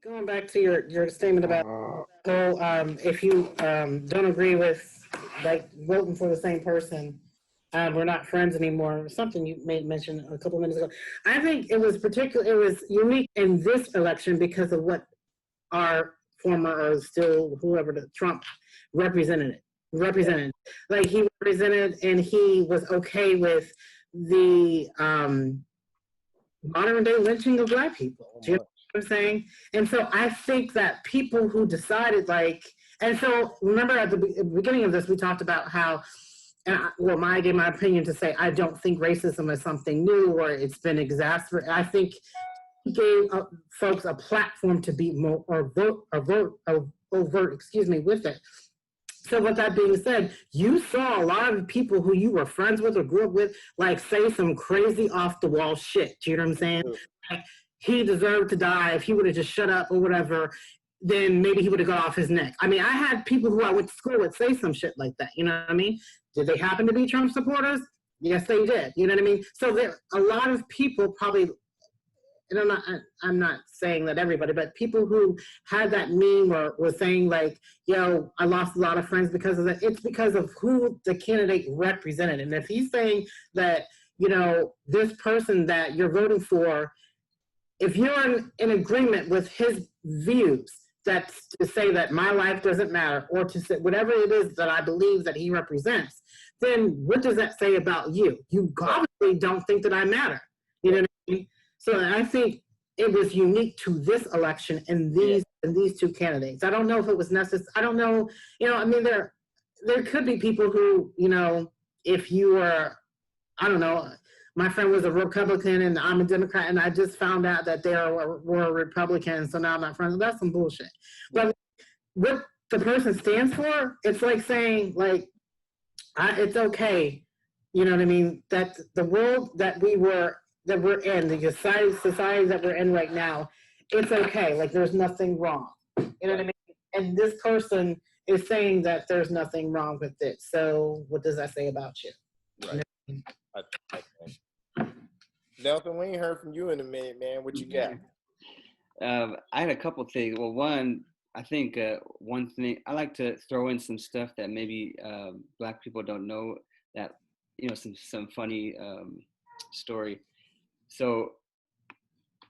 Going back to your statement about if you don't agree with like voting for the same person, we're not friends anymore. Something you made mention a couple minutes ago. I think it was unique in this election because of what our former or still whoever the Trump represented. Like he represented and he was okay with the modern day lynching of Black people. Do you know what I'm saying? And so I think that people who decided and so remember at the beginning of this, we talked about how, I gave my opinion to say, I don't think racism is something new or it's been exacerbated. I think he gave folks a platform to be more overt, with it. So with that being said, you saw a lot of people who you were friends with or grew up with, say some crazy off the wall shit. Do you know what I'm saying? Like, he deserved to die. If he would have just shut up or whatever, then maybe he would have got off his neck. I mean, I had people who I went to school with say some shit like that. You know what I mean? Did they happen to be Trump supporters? Yes, they did. You know what I mean? So there, a lot of people probably, and I'm not saying that everybody, but people who had that meme or were saying yo, I lost a lot of friends because of that. It's because of who the candidate represented. And if he's saying that, this person that you're voting for, if you're in agreement with his views, that's to say that my life doesn't matter, or to say whatever it is that I believe that he represents, then what does that say about you? You obviously don't think that I matter. You know what I mean? So I think it was unique to this election and these two candidates. I don't know if it was necessary. I don't know. There could be people who, if you were, I don't know, my friend was a Republican and I'm a Democrat and I just found out that they were Republicans, so now I'm not friends. That's some bullshit. But what the person stands for, it's like saying, it's okay, you know what I mean, that the world that we're in, the society that we're in right now, it's okay. There's nothing wrong. You know what I mean? And this person is saying that there's nothing wrong with it. So what does that say about you? Right. You know? Nelson, we ain't heard from you in a minute, man. What you got? I had a couple things. Well, one, I think one thing, I like to throw in some stuff that maybe Black people don't know, that, some funny story. So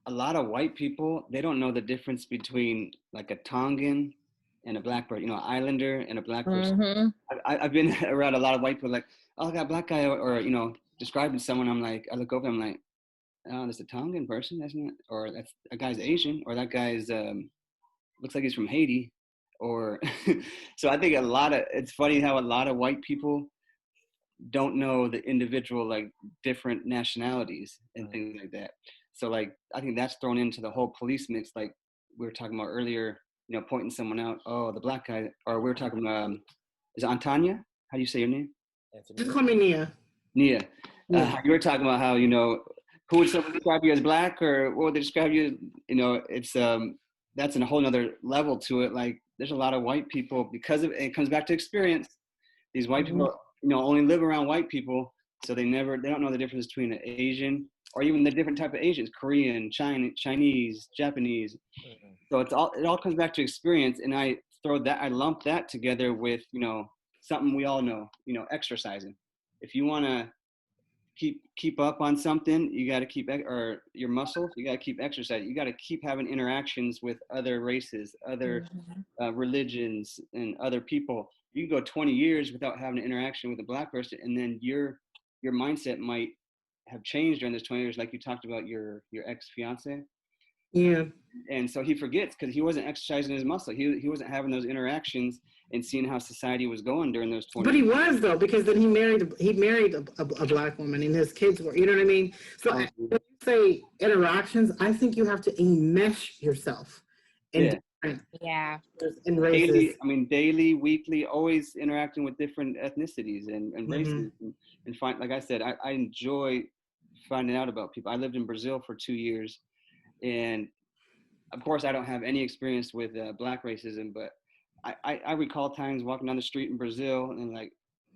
a lot of white people, they don't know the difference between a Tongan and a Black person, an Islander and a Black person. Mm-hmm. I've been around a lot of white people oh, I got a Black guy, or describing someone, I look over, I'm like, oh, that's a Tongan person, that's not, or that guy's Asian, or that guy's looks like he's from Haiti, or so I think it's funny how a lot of white people don't know the individual different nationalities and things like that. So I think that's thrown into the whole police mix, we were talking about earlier, pointing someone out, oh, the Black guy, or we were talking about is it Antania? How do you say your name? Just call me Nia. Nia. You were talking about how, who would someone describe you as Black, or what would they describe you? It's that's a whole nother level to it. There's a lot of white people, because of it comes back to experience. These white people, only live around white people, so they don't know the difference between an Asian or even the different type of Asians, Korean, Chinese, Japanese. So it all comes back to experience, and I lump that together with something we all know, exercising. If you want to keep up on something, you got to keep, or your muscles, you got to keep exercising. You got to keep having interactions with other races, other religions, and other people. You can go 20 years without having an interaction with a Black person, and then your mindset might have changed during those 20 years, like you talked about your ex-fiance. Yeah. And so he forgets because he wasn't exercising his muscle. He wasn't having those interactions and seeing how society was going during those 20 But he was, though, because then he married a Black woman and his kids were, you know what I mean? So when you say interactions, I think you have to enmesh yourself in in races. Daily, weekly, always interacting with different ethnicities and races. And find, like I said, I enjoy finding out about people. I lived in Brazil for 2 years, and of course I don't have any experience with Black racism, but I recall times walking down the street in Brazil and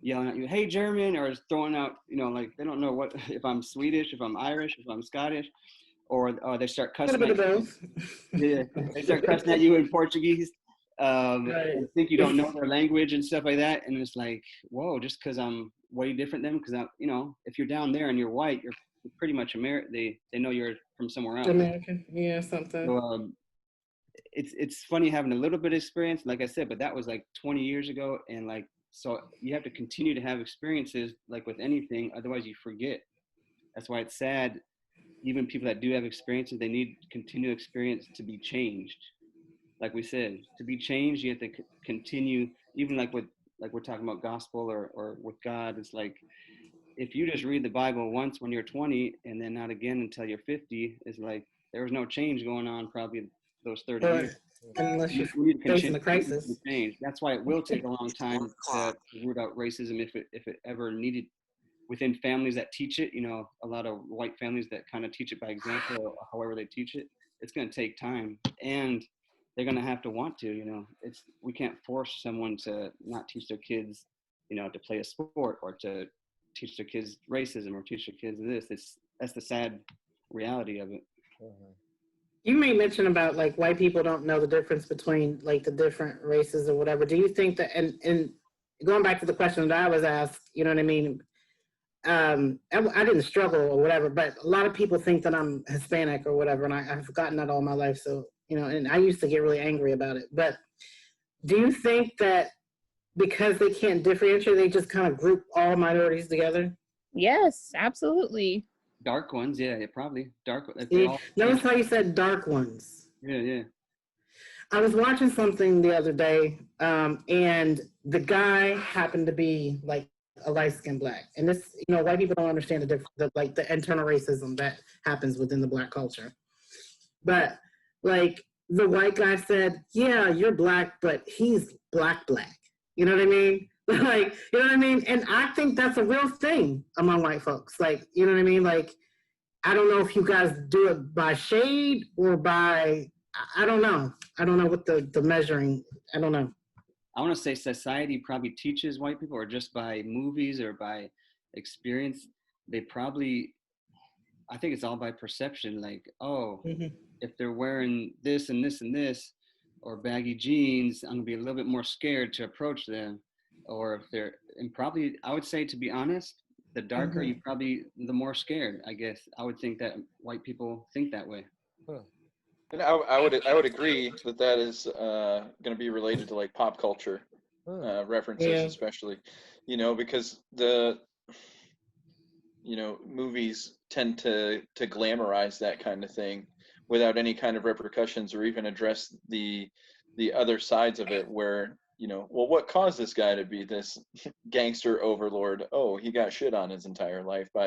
yelling at you, "Hey German," or throwing out, they don't know if I'm Swedish, if I'm Irish, if I'm Scottish, or they start A little cussing bit at of you. both. Yeah, they start cussing at you in Portuguese. Right. And think you don't know their language and stuff like that. And it's like, whoa, just because I'm way different than them, because if you're down there and you're white, you're pretty much American. They know you're from somewhere else. American, yeah, something. So it's funny having a little bit of experience, like I said, but that was like 20 years ago, and like so you have to continue to have experiences like with anything, otherwise you forget. That's why it's sad. Even people that do have experiences, they need continual experience to be changed. Like we said, to be changed, you have to continue, even like we're talking about gospel or with God. It's like, if you just read the Bible once when you're 20 and then not again until you're 50, it's like there was no change going on probably those 30 years. Unless you're We need to facing the continue crisis. to change. That's why it will take a long time to root out racism if it ever needed within families that teach it. A lot of white families that kind of teach it by example, or however they teach it. It's going to take time, and they're going to have to want to. We can't force someone to not teach their kids, to play a sport, or to teach their kids racism, or teach their kids this. That's the sad reality of it. Mm-hmm. You may mention about like white people don't know the difference between like the different races or whatever. Do you think that, and going back to the question that I was asked, you know what I mean? I didn't struggle or whatever, but a lot of people think that I'm Hispanic or whatever, and I've forgotten that all my life. So, and I used to get really angry about it. But do you think that because they can't differentiate, they just kind of group all minorities together? Yes, absolutely. Dark ones, yeah, probably dark. Notice how you said dark ones. Yeah. I was watching something the other day, and the guy happened to be like a light-skinned black. And this, white people don't understand the internal racism that happens within the black culture. But like the white guy said, yeah, you're black, but he's black. You know what I mean? Like, you know what I mean? And I think that's a real thing among white folks. Like, you know what I mean? Like, I don't know if you guys do it by shade or by, I don't know. I don't know what the measuring, I don't know. I want to say society probably teaches white people, or just by movies or by experience, they probably, I think it's all by perception. Like, if they're wearing this and this and this, or baggy jeans, I'm gonna be a little bit more scared to approach them. Or if they're, and probably, I would say, to be honest, the darker you probably, the more scared, I guess. I would think that white people think that way. And I would agree that is going to be related to like pop culture references, especially, because movies tend to glamorize that kind of thing without any kind of repercussions, or even address the other sides of it, where well, what caused this guy to be this gangster overlord? Oh, he got shit on his entire life by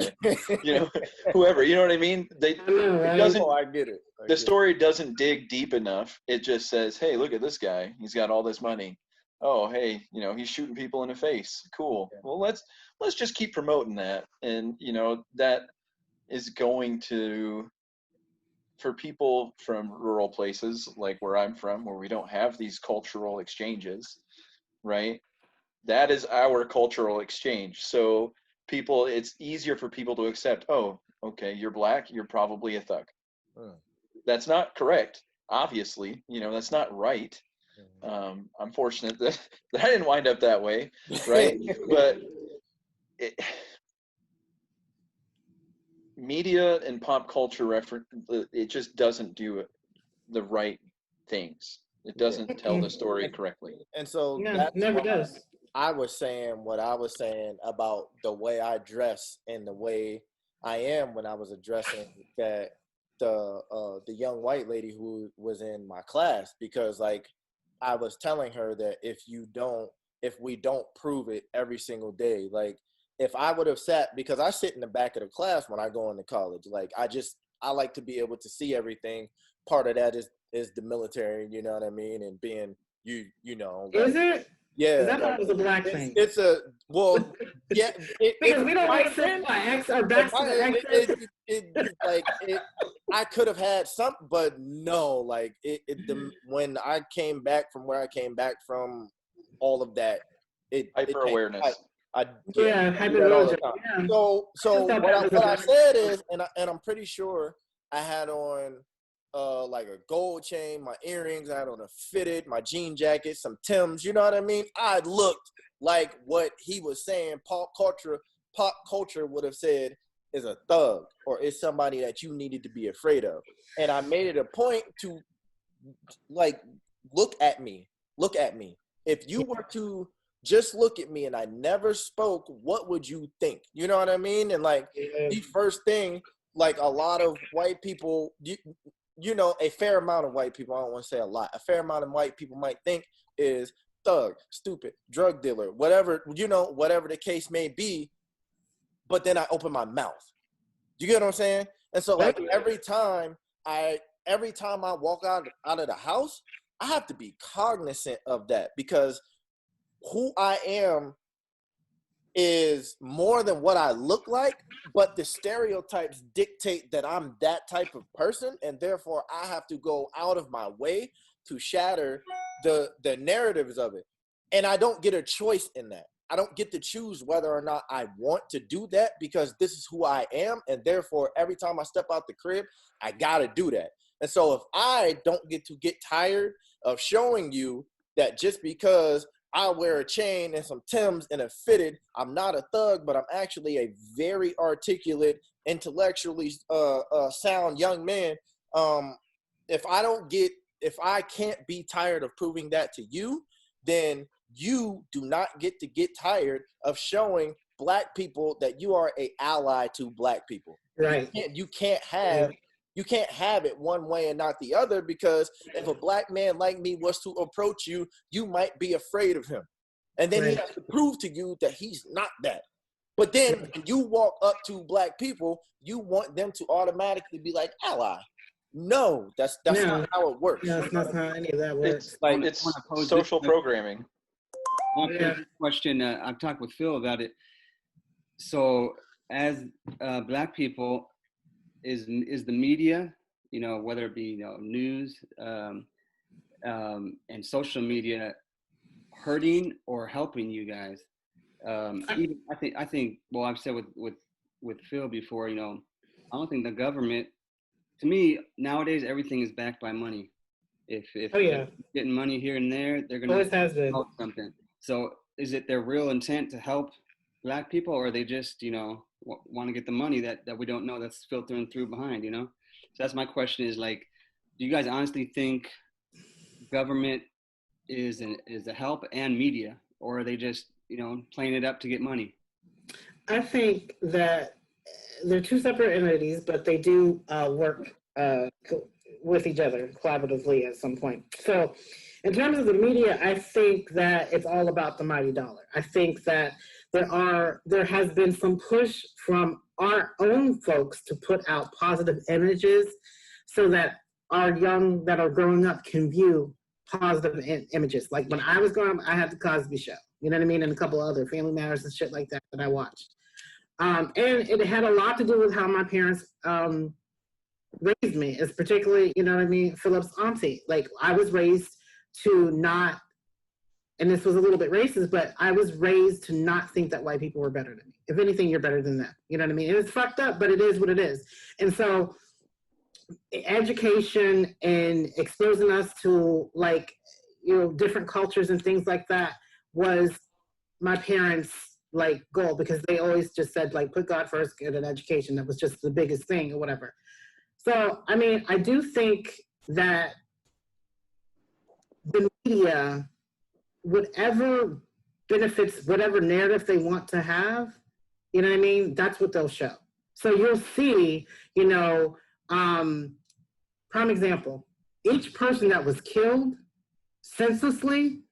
whoever, you know what I mean? It doesn't, I get it. The story doesn't dig deep enough. It just says, hey, look at this guy, he's got all this money. Oh, hey, he's shooting people in the face. Cool. Well, let's just keep promoting that. And that is going to, for people from rural places like where I'm from, where we don't have these cultural exchanges, right? That is our cultural exchange. So it's easier for people to accept, oh, okay, you're black, you're probably a thug. That's not correct, obviously. That's not right. I'm fortunate that I didn't wind up that way, right? But media and pop culture reference, it just doesn't do the right things. It doesn't tell the story correctly. And so that's never does. I was saying what I was saying about the way I dress and the way I am when I was addressing that the young white lady who was in my class, because like I was telling her that if we don't prove it every single day, like if I would have sat, because I sit in the back of the class when I go into college, like I like to be able to see everything. Part of that is the military, you know what I mean? And being, is it? Yeah. That was a black thing. It's a, well, yeah. Because we don't like X or backs to the X. I could have had something, but no, like when I came back from where I came back from, all of that, hyper awareness. Hyper. So what I said is, and I'm pretty sure I had on like a gold chain, my earrings, I had on a fitted, my jean jacket, some Timbs, you know what I mean? I looked like what he was saying pop culture would have said is a thug or is somebody that you needed to be afraid of. And I made it a point to like, look at me. If you were to just look at me and I never spoke, what would you think? You know what I mean? And like the first thing, like a lot of white people, you know, a fair amount of white people, I don't want to say a lot, a fair amount of white people might think is thug, stupid, drug dealer, whatever, you know, whatever the case may be. But then I open my mouth. You get what I'm saying? And so like every time I walk out of the house, I have to be cognizant of that, because who I am is more than what I look like, but the stereotypes dictate that I'm that type of person, and therefore I have to go out of my way to shatter the narratives of it. And I don't get a choice in that. I don't get to choose whether or not I want to do that, because this is who I am, and therefore every time I step out the crib, I gotta do that. And so if I don't get to get tired of showing you that just because I wear a chain and some Timbs and a fitted, I'm not a thug, but I'm actually a very articulate, intellectually sound young man. If I can't be tired of proving that to you, then you do not get to get tired of showing Black people that you are an ally to Black people. Right. You can't have it one way and not the other, because if a Black man like me was to approach you, you might be afraid of him. And then he has to prove to you that he's not that. But then when you walk up to Black people, you want them to automatically be like ally. No, that's not how it works. No, that's not how any of that works. It's like it's social programming. Question. I've talked with Phil about it. So as Black people, is the media, you know, whether it be, you know, news and social media, hurting or helping you guys? Even I think well, I've said with Phil before, you know, I don't think the government, to me nowadays everything is backed by money. If they're getting money here and there, they're gonna help something. So is it their real intent to help Black people, or are they just, you know, want to get the money that we don't know that's filtering through behind, you know? So that's my question, is like, do you guys honestly think government is a help and media, or are they just, you know, playing it up to get money? I think that they're two separate entities, but they do work with each other collaboratively at some point. So in terms of the media, I think that it's all about the mighty dollar. I think that there has been some push from our own folks to put out positive images so that our young that are growing up can view positive images. Like when I was growing up, I had the Cosby Show, you know what I mean? And a couple of other Family Matters and shit like that I watched. And it had a lot to do with how my parents raised me, is particularly, you know what I mean, Philip's auntie. Like I was raised to not, and this was a little bit racist, but I was raised to not think that white people were better than me. If anything, you're better than them. You know what I mean? And it's fucked up, but it is what it is. And so education and exposing us to, like, you know, different cultures and things like that was my parents' like goal, because they always just said, like, put God first, get an education. That was just the biggest thing or whatever. So, I mean, I do think that the media, whatever benefits, whatever narrative they want to have, you know what I mean? That's what they'll show. So you'll see, you know, prime example, each person that was killed senselessly,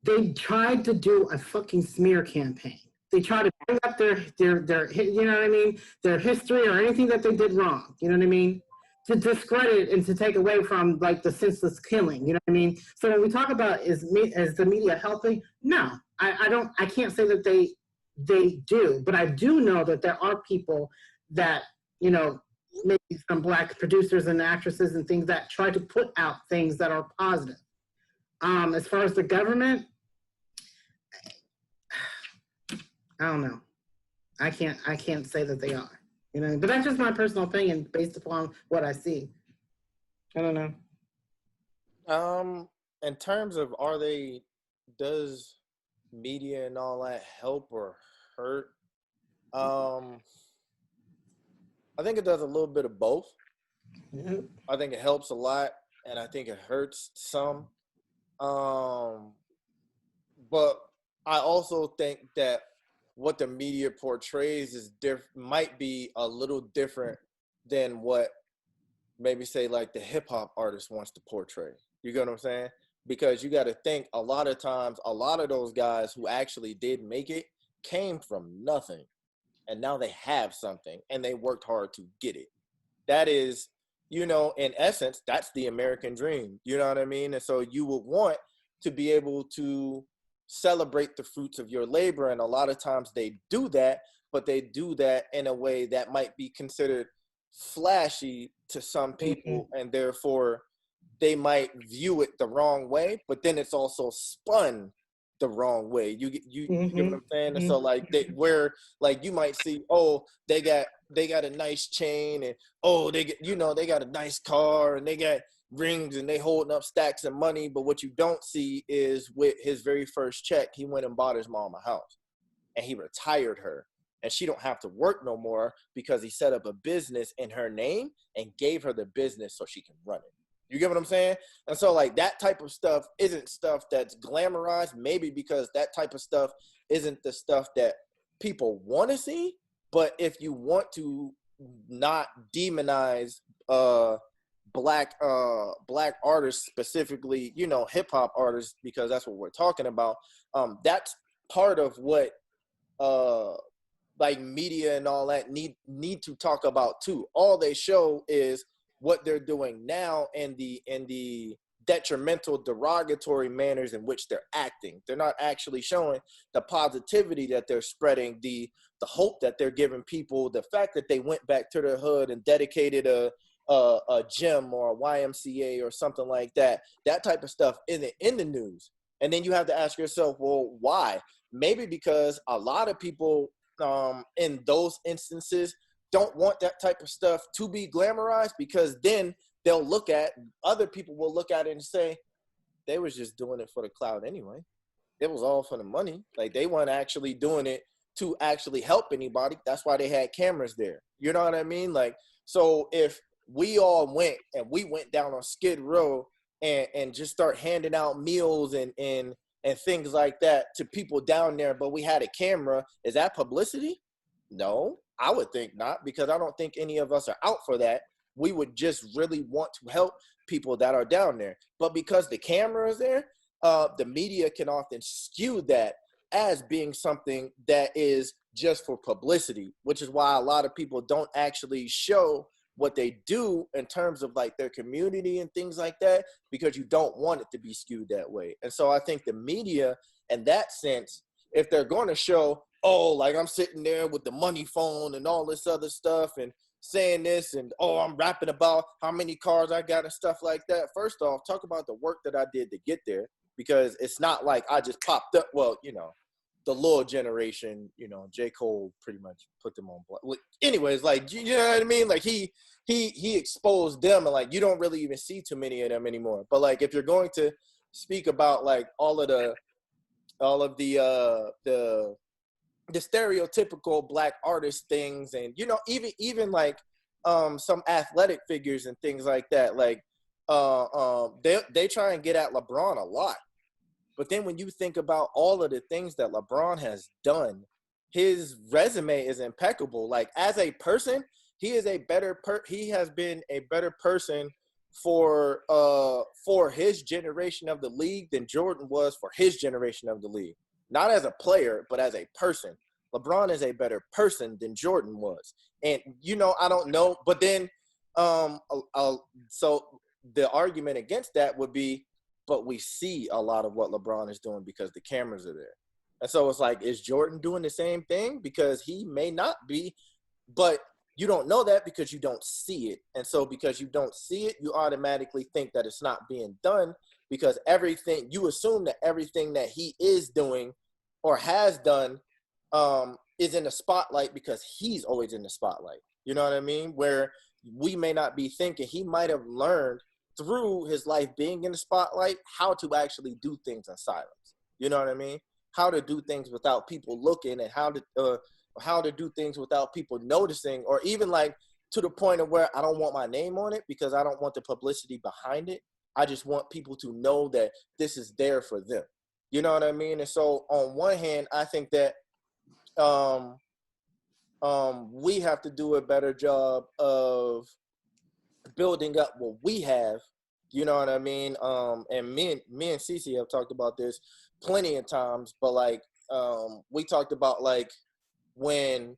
they tried to do a fucking smear campaign. They tried to bring up their, you know what I mean? Their history or anything that they did wrong, you know what I mean? To discredit and to take away from, like, the senseless killing, you know what I mean? So when we talk about is the media helping? No, I can't say that they do, but I do know that there are people that, you know, maybe some Black producers and actresses and things that try to put out things that are positive. As far as the government, I don't know. I can't say that they are. You know, but that's just my personal opinion based upon what I see. I don't know. In terms of does media and all that help or hurt? I think it does a little bit of both. Yeah. I think it helps a lot, and I think it hurts some. But I also think that what the media portrays is might be a little different than what maybe say like the hip hop artist wants to portray. You get what I'm saying? Because you got to think a lot of times, a lot of those guys who actually did make it came from nothing, and now they have something, and they worked hard to get it. That is, in essence, that's the American dream. You know what I mean? And so you would want to be able to celebrate the fruits of your labor. And a lot of times they do that, but they do that in a way that might be considered flashy to some people. Mm-hmm. And therefore they might view it the wrong way, but then it's also spun the wrong way. You mm-hmm. get what I'm saying? And so like you might see, oh, they got a nice chain, and oh, they got a nice car, and they got rings, and they holding up stacks of money. But what you don't see is with his very first check, he went and bought his mom a house, and he retired her, and she don't have to work no more because he set up a business in her name and gave her the business so she can run it. You get what I'm saying? And so like that type of stuff isn't stuff that's glamorized, maybe because that type of stuff isn't the stuff that people want to see. But if you want to not demonize black artists, specifically, hip hop artists, because that's what we're talking about, that's part of what like media and all that need to talk about too. All they show is what they're doing now and the detrimental, derogatory manners in which they're acting. They're not actually showing the positivity that they're spreading, the hope that they're giving people, the fact that they went back to their hood and dedicated a gym or a YMCA or something like that. That type of stuff isn't in the news. And then you have to ask yourself, well, why? Maybe because a lot of people in those instances don't want that type of stuff to be glamorized, because then other people will look at it and say, they was just doing it for the clout anyway. It was all for the money. Like, they weren't actually doing it to actually help anybody. That's why they had cameras there. You know what I mean? Like, so if we all went down on Skid Row and just start handing out meals and things like that to people down there, but we had a camera, is that publicity? No, I would think not, because I don't think any of us are out for that. We would just really want to help people that are down there. But because the camera is there, the media can often skew that as being something that is just for publicity, which is why a lot of people don't actually show what they do in terms of like their community and things like that, because you don't want it to be skewed that way. And so I think the media, in that sense, if they're going to show, oh, like I'm sitting there with the money phone and all this other stuff and saying this, and oh, I'm rapping about how many cars I got and stuff like that. First off, talk about the work that I did to get there, because it's not like I just popped up. Well, the Lil generation, J. Cole pretty much put them on. Anyways, like, you know what I mean? Like he exposed them, and like you don't really even see too many of them anymore. But like if you're going to speak about like all of the stereotypical black artist things, and even like some athletic figures and things like that, like they try and get at LeBron a lot. But then when you think about all of the things that LeBron has done, his resume is impeccable. Like as a person, he has been a better person for his generation of the league than Jordan was for his generation of the league. Not as a player, but as a person. LeBron is a better person than Jordan was. And, I don't know. But then, so the argument against that would be, but we see a lot of what LeBron is doing because the cameras are there. And so it's like, is Jordan doing the same thing? Because he may not be, but you don't know that because you don't see it. And so because you don't see it, you automatically think that it's not being done, because you assume that everything that he is doing or has done is in the spotlight because he's always in the spotlight. You know what I mean? Where we may not be thinking. He might have learned through his life being in the spotlight how to actually do things in silence. You know what I mean? How to do things without people looking, and how to do things without people noticing, or even like to the point of where I don't want my name on it because I don't want the publicity behind it. I just want people to know that this is there for them. You know what I mean? And so on one hand, I think that we have to do a better job of building up what we have. You know what I mean? And me and Cici have talked about this plenty of times, but like we talked about like when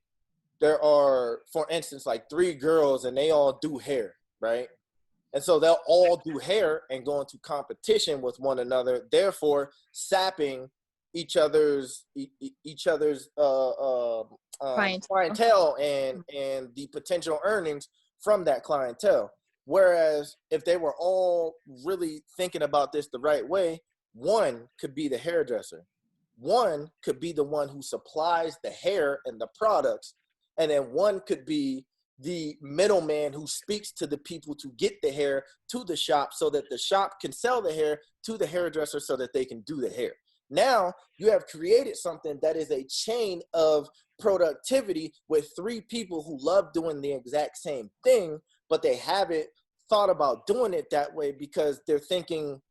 there are, for instance, like 3 girls and they all do hair, right? And so they'll all do hair and go into competition with one another, therefore sapping each other's clientele and the potential earnings from that clientele. Whereas if they were all really thinking about this the right way, one could be the hairdresser, one could be the one who supplies the hair and the products, and then one could be the middleman who speaks to the people to get the hair to the shop so that the shop can sell the hair to the hairdresser so that they can do the hair. Now you have created something that is a chain of productivity with 3 people who love doing the exact same thing, but they haven't thought about doing it that way because they're thinking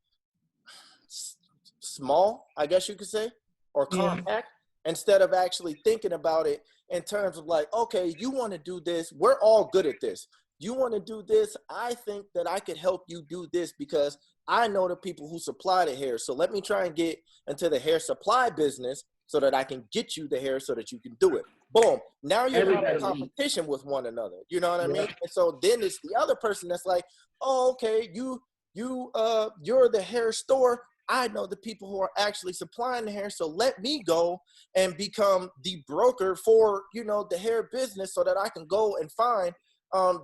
small, I guess you could say, or compact, instead of actually thinking about it in terms of like, okay, you want to do this. We're all good at this. You want to do this. I think that I could help you do this because I know the people who supply the hair. So let me try and get into the hair supply business so that I can get you the hair so that you can do it. Boom. Now you're in competition with one another. You know what I mean? And so then it's the other person that's like, oh, okay, you're the hair store. I know the people who are actually supplying the hair, so let me go and become the broker for, you know, the hair business so that I can go and find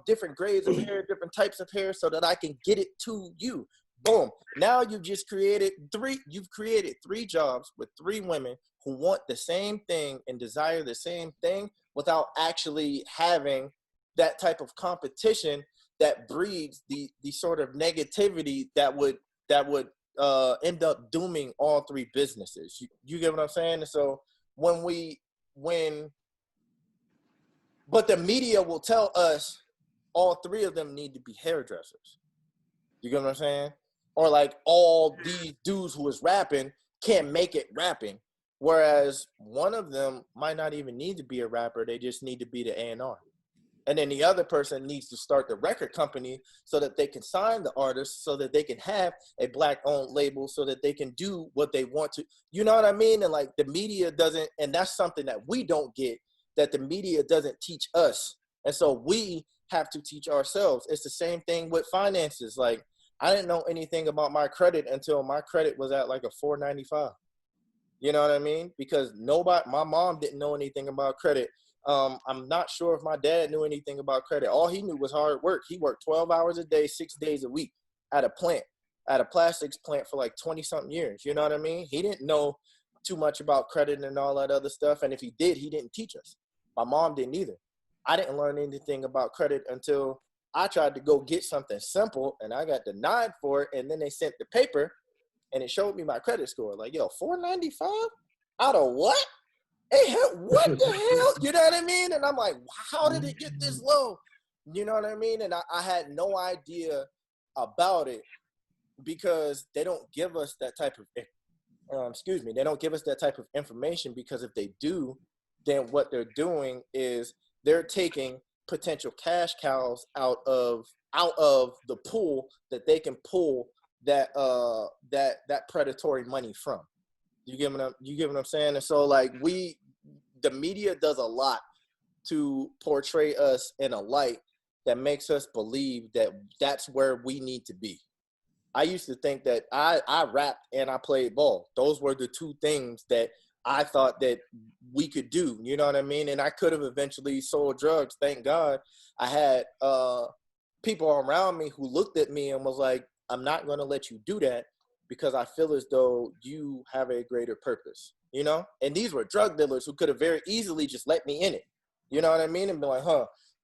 different grades of hair, different types of hair so that I can get it to you. Boom. Now you've created 3 jobs with 3 women who want the same thing and desire the same thing without actually having that type of competition that breeds the sort of negativity that would end up dooming all 3 businesses. You get what I'm saying? And so but the media will tell us all 3 of them need to be hairdressers. You get what I'm saying? Or like all these dudes who is rapping can't make it rapping. Whereas one of them might not even need to be a rapper. They just need to be the A&R. And then the other person needs to start the record company so that they can sign the artist, so that they can have a Black-owned label, so that they can do what they want to. You know what I mean? And like the media doesn't, and that's something that we don't get, that the media doesn't teach us. And so we have to teach ourselves. It's the same thing with finances. Like I didn't know anything about my credit until my credit was at like a 495. You know what I mean? Because my mom didn't know anything about credit. I'm not sure if my dad knew anything about credit. All he knew was hard work. He worked 12 hours a day, 6 days a week at a plastics plant for like 20 something years. You know what I mean? He didn't know too much about credit and all that other stuff. And if he did, he didn't teach us. My mom didn't either. I didn't learn anything about credit until I tried to go get something simple and I got denied for it. And then they sent the paper and it showed me my credit score. Like, yo, 495 out of what? Hey, what the hell? You know what I mean? And I'm like, how did it get this low? You know what I mean? And I had no idea about it because they don't give us that type of, they don't give us that type of information, because if they do, then what they're doing is they're taking potential cash cows out of the pool that they can pull that predatory money from. You get what I'm saying? And so like the media does a lot to portray us in a light that makes us believe that that's where we need to be. I used to think that I rapped and I played ball. Those were the 2 things that I thought that we could do. You know what I mean? And I could have eventually sold drugs. Thank God I had people around me who looked at me and was like, I'm not going to let you do that, because I feel as though you have a greater purpose, you know? And these were drug dealers who could have very easily just let me in it. You know what I mean? And be like,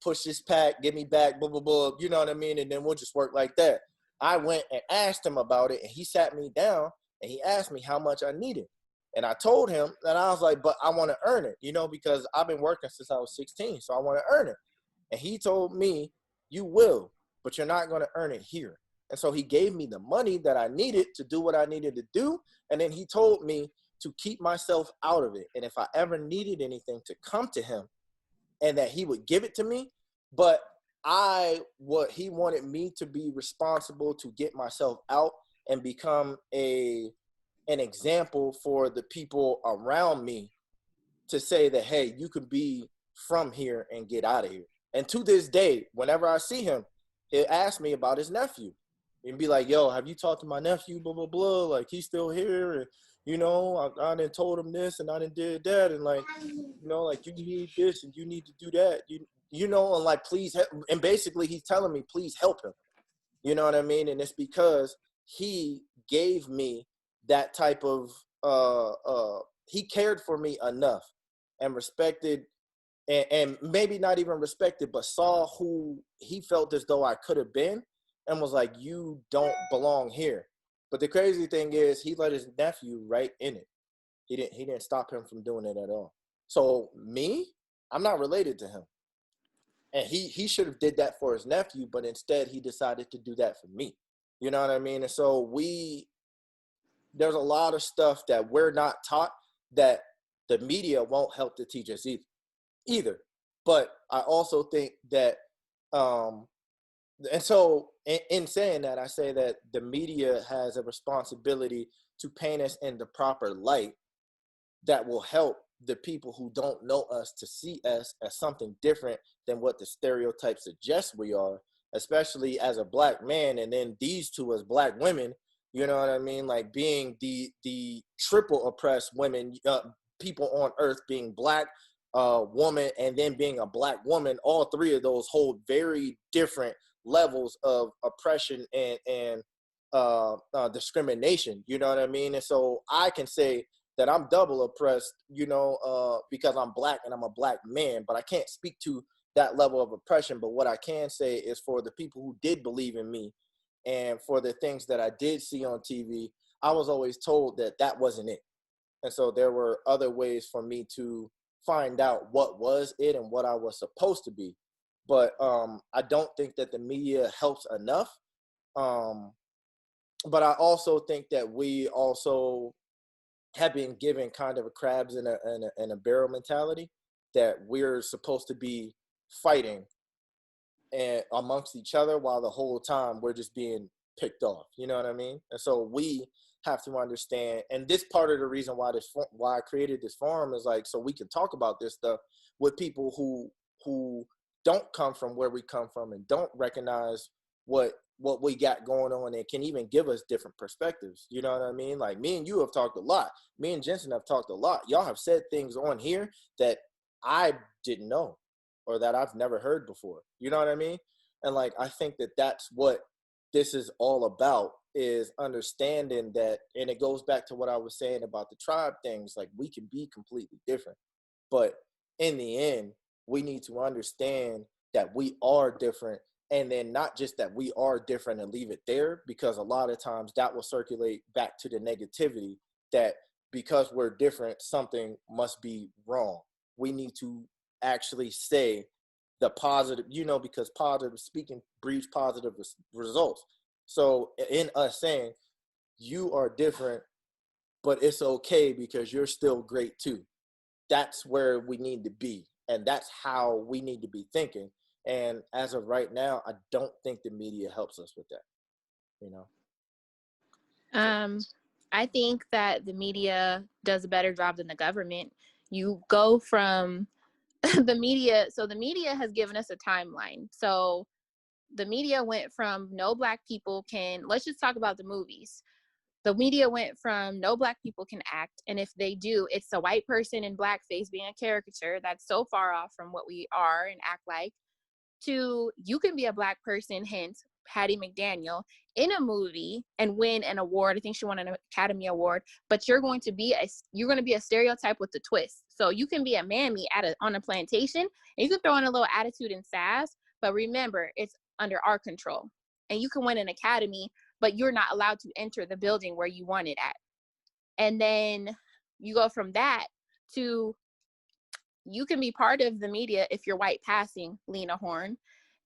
push this pack, give me back, blah, blah, blah, you know what I mean? And then we'll just work like that. I went and asked him about it, and he sat me down, and he asked me how much I needed. And I told him that I was like, but I want to earn it, because I've been working since I was 16, so I want to earn it. And he told me, you will, but you're not going to earn it here. And so he gave me the money that I needed to do what I needed to do. And then he told me to keep myself out of it. And if I ever needed anything, to come to him, and that he would give it to me. But he wanted me to be responsible to get myself out and become an example for the people around me, to say that, hey, you could be from here and get out of here. And to this day, whenever I see him, he'll ask me about his nephew and be like, yo, have you talked to my nephew, blah, blah, blah, like, he's still here, and I done told him this and I done did that, and like, like, you need this and you need to do that, and like, please help. And basically he's telling me, please help him, you know what I mean? And it's because he gave me that type of he cared for me enough and respected, and maybe not even respected, but saw who he felt as though I could have been, and was like, you don't belong here. But the crazy thing is, he let his nephew right in it. He didn't stop him from doing it at all. So me, I'm not related to him. And he should have did that for his nephew, but instead he decided to do that for me. You know what I mean? And so there's a lot of stuff that we're not taught, that the media won't help to teach us either. But I also think that, and so in saying that, I say that the media has a responsibility to paint us in the proper light that will help the people who don't know us to see us as something different than what the stereotype suggests we are, especially as a Black man, and then these two as Black women, you know what I mean? Like, being the triple oppressed women, people on earth, being Black woman, and then being a Black woman. All three of those hold very different levels of oppression and discrimination, you know what I mean? And so I can say that I'm double oppressed, because I'm Black and I'm a Black man, but I can't speak to that level of oppression. But what I can say is, for the people who did believe in me, and for the things that I did see on TV, I was always told that that wasn't it. And so there were other ways for me to find out what was it and what I was supposed to be. But I don't think that the media helps enough. But I also think that we also have been given kind of a crabs in a barrel mentality, that we're supposed to be fighting and amongst each other, while the whole time we're just being picked off. You know what I mean? And so we have to understand, and this part of the reason why I created this forum is like, so we can talk about this stuff with people who don't come from where we come from and don't recognize what we got going on, and can even give us different perspectives. You know what I mean? Like, me and you have talked a lot. Me and Jentzen have talked a lot. Y'all have said things on here that I didn't know, or that I've never heard before. You know what I mean? And like, I think that that's what this is all about, is understanding that. And it goes back to what I was saying about the tribe things. Like, we can be completely different, but in the end, we need to understand that we are different. And then not just that we are different and leave it there, because a lot of times that will circulate back to the negativity, that because we're different, something must be wrong. We need to actually say the positive, because positive speaking breeds positive results. So in us saying, you are different, but it's okay because you're still great too. That's where we need to be. And that's how we need to be thinking. And as of right now, I don't think the media helps us with that, I think that the media does a better job than the government. You go from the media. So the media has given us a timeline. So the media went from no Black people let's just talk about the movies. The media went from no Black people can act, and if they do, it's a white person in blackface being a caricature that's so far off from what we are and act like, to you can be a Black person, hence Hattie McDaniel in a movie and win an award. I think she won an Academy Award, but you're going to be a stereotype with the twist. So you can be a mammy on a plantation, and you can throw in a little attitude and sass, but remember, it's under our control. And you can win an Academy, but you're not allowed to enter the building where you want it at. And then you go from that to, you can be part of the media if you're white passing Lena Horne,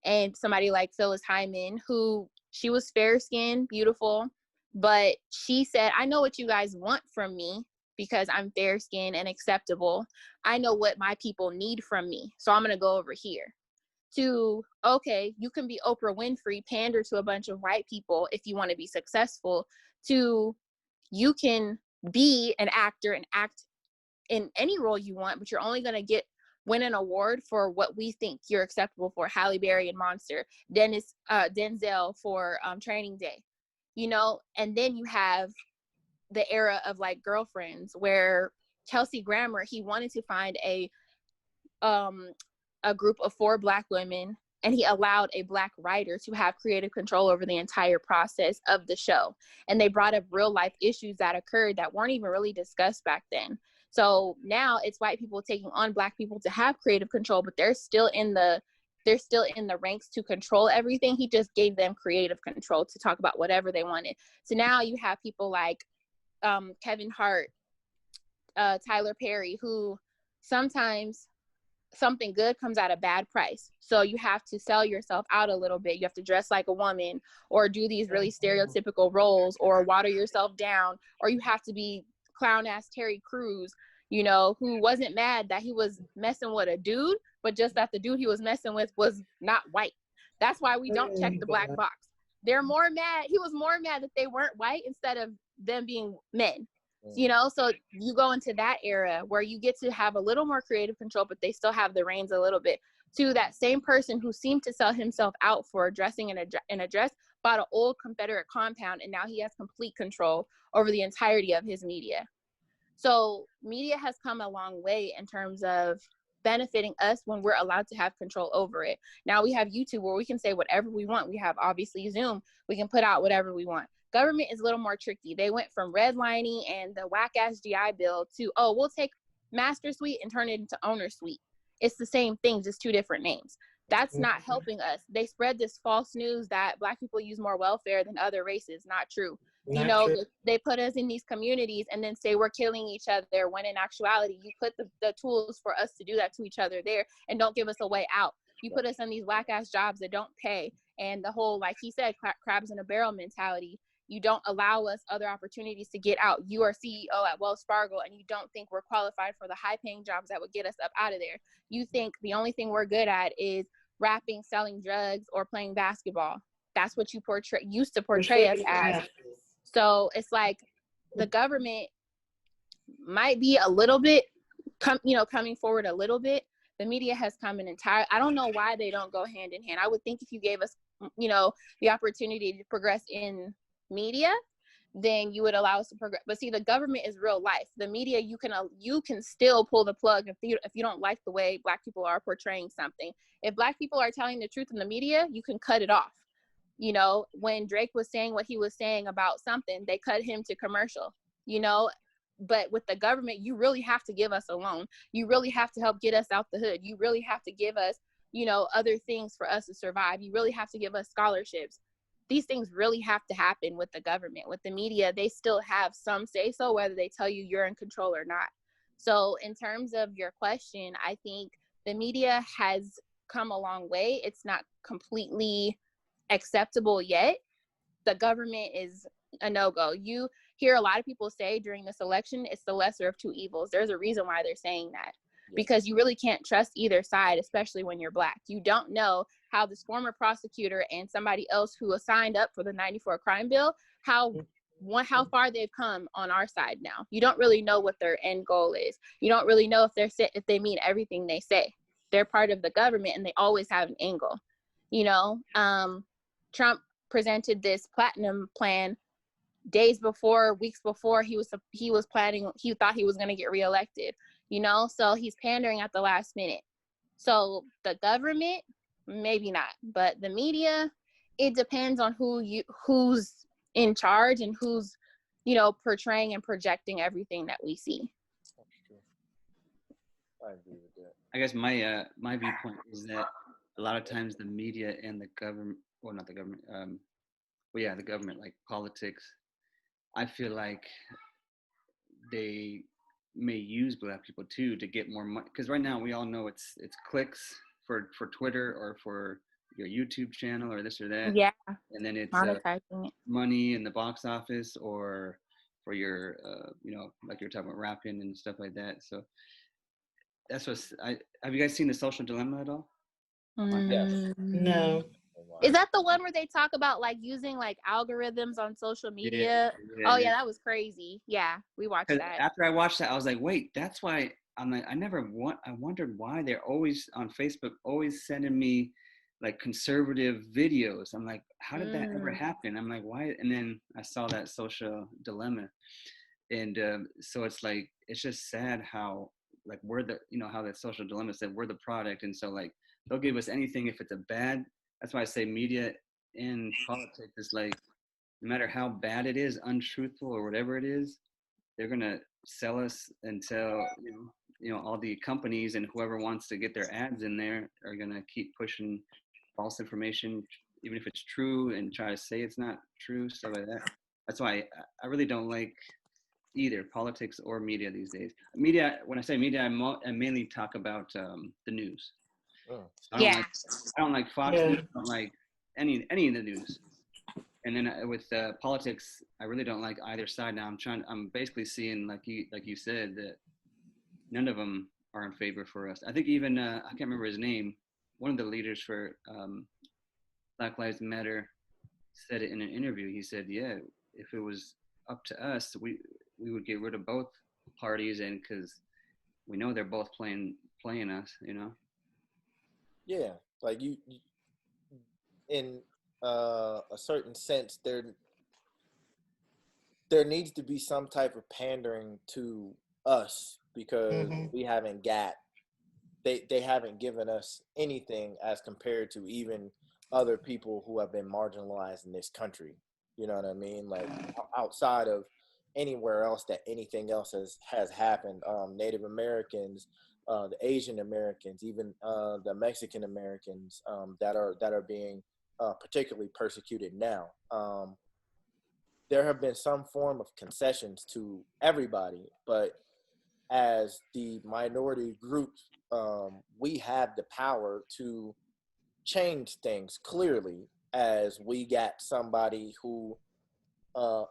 and somebody like Phyllis Hyman, who she was fair-skinned, beautiful, but she said, I know what you guys want from me because I'm fair-skinned and acceptable. I know what my people need from me, so I'm going to go over here. To, okay, you can be Oprah Winfrey, pander to a bunch of white people if you want to be successful, to you can be an actor and act in any role you want, but you're only going to win an award for what we think you're acceptable for. Halle Berry in Monster, Denzel for Training Day, and then you have the era of like Girlfriends, where Kelsey Grammer, he wanted to find a group of 4 Black women, and he allowed a Black writer to have creative control over the entire process of the show. And they brought up real life issues that occurred that weren't even really discussed back then. So now it's white people taking on Black people to have creative control, but they're still in the ranks to control everything. He just gave them creative control to talk about whatever they wanted. So now you have people like Kevin Hart, Tyler Perry, who sometimes something good comes at a bad price. So you have to sell yourself out a little bit. You have to dress like a woman, or do these really stereotypical roles, or water yourself down, or you have to be clown ass Terry Crews, who wasn't mad that he was messing with a dude, but just that the dude he was messing with was not white. That's why we don't check the black box. He was more mad that they weren't white instead of them being men. So you go into that era where you get to have a little more creative control, but they still have the reins a little bit. To that same person who seemed to sell himself out for dressing in a dress, bought an old Confederate compound, and now he has complete control over the entirety of his media. So media has come a long way in terms of benefiting us when we're allowed to have control over it. Now we have YouTube where we can say whatever we want. We have obviously Zoom. We can put out whatever we want. Government is a little more tricky. They went from redlining and the whack-ass GI Bill to, we'll take Master Suite and turn it into Owner Suite. It's the same thing, just 2 different names. That's not helping us. They spread this false news that Black people use more welfare than other races. Not true. True. They put us in these communities and then say we're killing each other, when in actuality, you put the tools for us to do that to each other there and don't give us a way out. You put us in these whack-ass jobs that don't pay, and the whole, like he said, crabs in a barrel mentality. You don't allow us other opportunities to get out. You are CEO at Wells Fargo, and you don't think we're qualified for the high-paying jobs that would get us up out of there. You think the only thing we're good at is rapping, selling drugs, or playing basketball. That's what you used to portray us as. So it's like the government might be a little bit, coming forward a little bit. The media has come I don't know why they don't go hand in hand. I would think if you gave us, the opportunity to progress in media, then you would allow us to progress. But see, the government is real life. The media, you can still pull the plug if you don't like the way Black people are portraying something. If Black people are telling the truth in the media, you can cut it off. When Drake was saying what he was saying about something, they cut him to commercial. But with the government, you really have to give us a loan. You really have to help get us out the hood. You really have to give us, other things for us to survive. You really have to give us scholarships. These things really have to happen with the government. With the media, they still have some say so, whether they tell you you're in control or not. So in terms of your question, I think the media has come a long way. It's not completely acceptable yet. The government is a no-go. You hear a lot of people say during this election, it's the lesser of 2 evils. There's a reason why they're saying that. Because you really can't trust either side, especially when you're Black. You don't know how this former prosecutor and somebody else who signed up for the 94 crime bill, how far they've come on our side now. You don't really know what their end goal is. You don't really know if they mean everything they say. They're part of the government and they always have an angle. Trump presented this platinum plan weeks before he thought he was going to get reelected. So he's pandering at the last minute. So the government, maybe not, but the media, it depends on who's in charge and who's, you know, portraying and projecting everything that we see. That's true. I agree with that. I guess my viewpoint is that a lot of times the media and the government, well, not the government, the government, like politics, I feel like they may use Black people too to get more money. Because right now we all know it's clicks for Twitter or for your YouTube channel or this or that. Yeah. And then it's Monetizing it. money in the box office or for your, like you're talking about rapping and stuff like that. So that's have you guys seen The Social Dilemma at all? Yes. No. Is that the one where they talk about like using like algorithms on social media? Oh yeah, that was crazy. Yeah, we watched that. After I watched that, I was like, wait, that's why I'm like, I wondered why they're always on Facebook, always sending me like conservative videos. I'm like, how did that ever happen? I'm like, why? And then I saw that Social Dilemma. And so it's like, it's just sad how like we're the, how that Social Dilemma said we're the product. And so like, they'll give us anything if it's a bad. That's why I say media and politics is like, no matter how bad it is, untruthful or whatever it is, they're gonna sell us until all the companies and whoever wants to get their ads in there are gonna keep pushing false information, even if it's true, and try to say it's not true, stuff like that. That's why I really don't like either politics or media these days. Media, when I say media, I mainly talk about the news. I don't like Fox News. I don't like any of the news. And then with politics, I really don't like either side. Now I'm basically seeing like you said that none of them are in favor for us. I think even I can't remember his name. One of the leaders for Black Lives Matter said it in an interview. He said, "Yeah, if it was up to us, we would get rid of both parties, and because we know they're both playing us, Yeah, like you in a certain sense, there needs to be some type of pandering to us because we haven't got they haven't given us anything as compared to even other people who have been marginalized in this country. You know what I mean? Like outside of anywhere else that anything else has happened, Native Americans, the Asian Americans, even the Mexican Americans that are being particularly persecuted now. There have been some form of concessions to everybody, but as the minority groups, we have the power to change things clearly as we got somebody who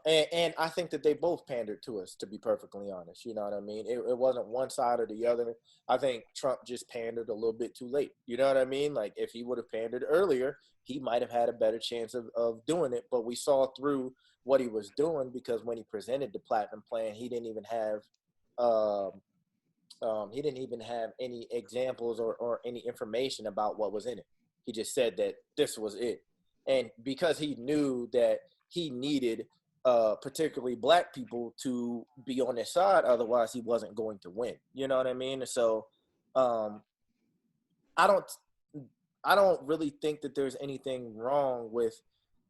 and I think that they both pandered to us, to be perfectly honest. You know what I mean? It wasn't one side or the other. I think Trump just pandered a little bit too late. You know what I mean? Like if he would have pandered earlier, he might have had a better chance of doing it. But we saw through what he was doing because when he presented the platinum plan, he didn't even have any examples or any information about what was in it. He just said that this was it. And because he knew that he needed particularly Black people to be on his side, otherwise he wasn't going to win. You know what I mean? So I don't really think that there's anything wrong with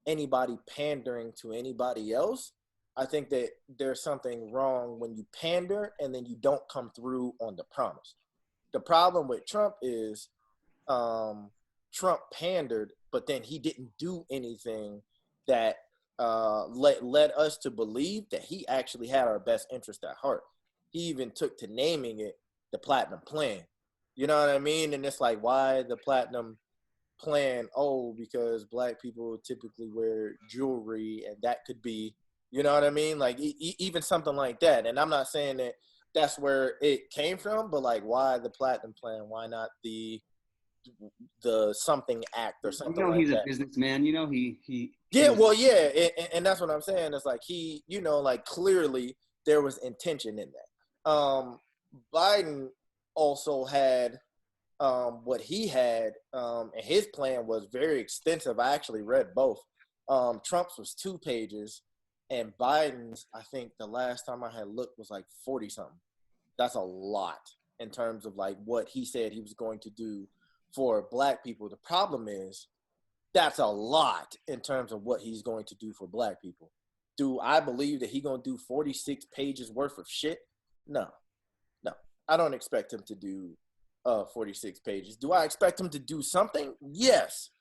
anybody pandering to anybody else. I think that there's something wrong when you pander and then you don't come through on the promise. The problem with Trump is Trump pandered, but then he didn't do anything that led us to believe that he actually had our best interest at heart. He even took to naming it the Platinum Plan. You know what I mean? And it's like, why the Platinum Plan? Oh, because Black people typically wear jewelry, and that could be, you know what I mean? Like even something like that. And I'm not saying that that's where it came from, but like, why the Platinum Plan? Why not the something act or something like that? He's a businessman. Yeah, well, yeah, and that's what I'm saying. It's like he, like clearly there was intention in that. Biden also had what he had, and his plan was very extensive. I actually read both. Trump's was 2 pages, and Biden's, I think the last time I had looked was like 40 something. That's a lot in terms of like what he said he was going to do for Black people. The problem is that's a lot in terms of what he's going to do for black people. Do I believe that he's going to do 46 pages worth of shit? No. I don't expect him to do 46 pages. Do I expect him to do something? Yes.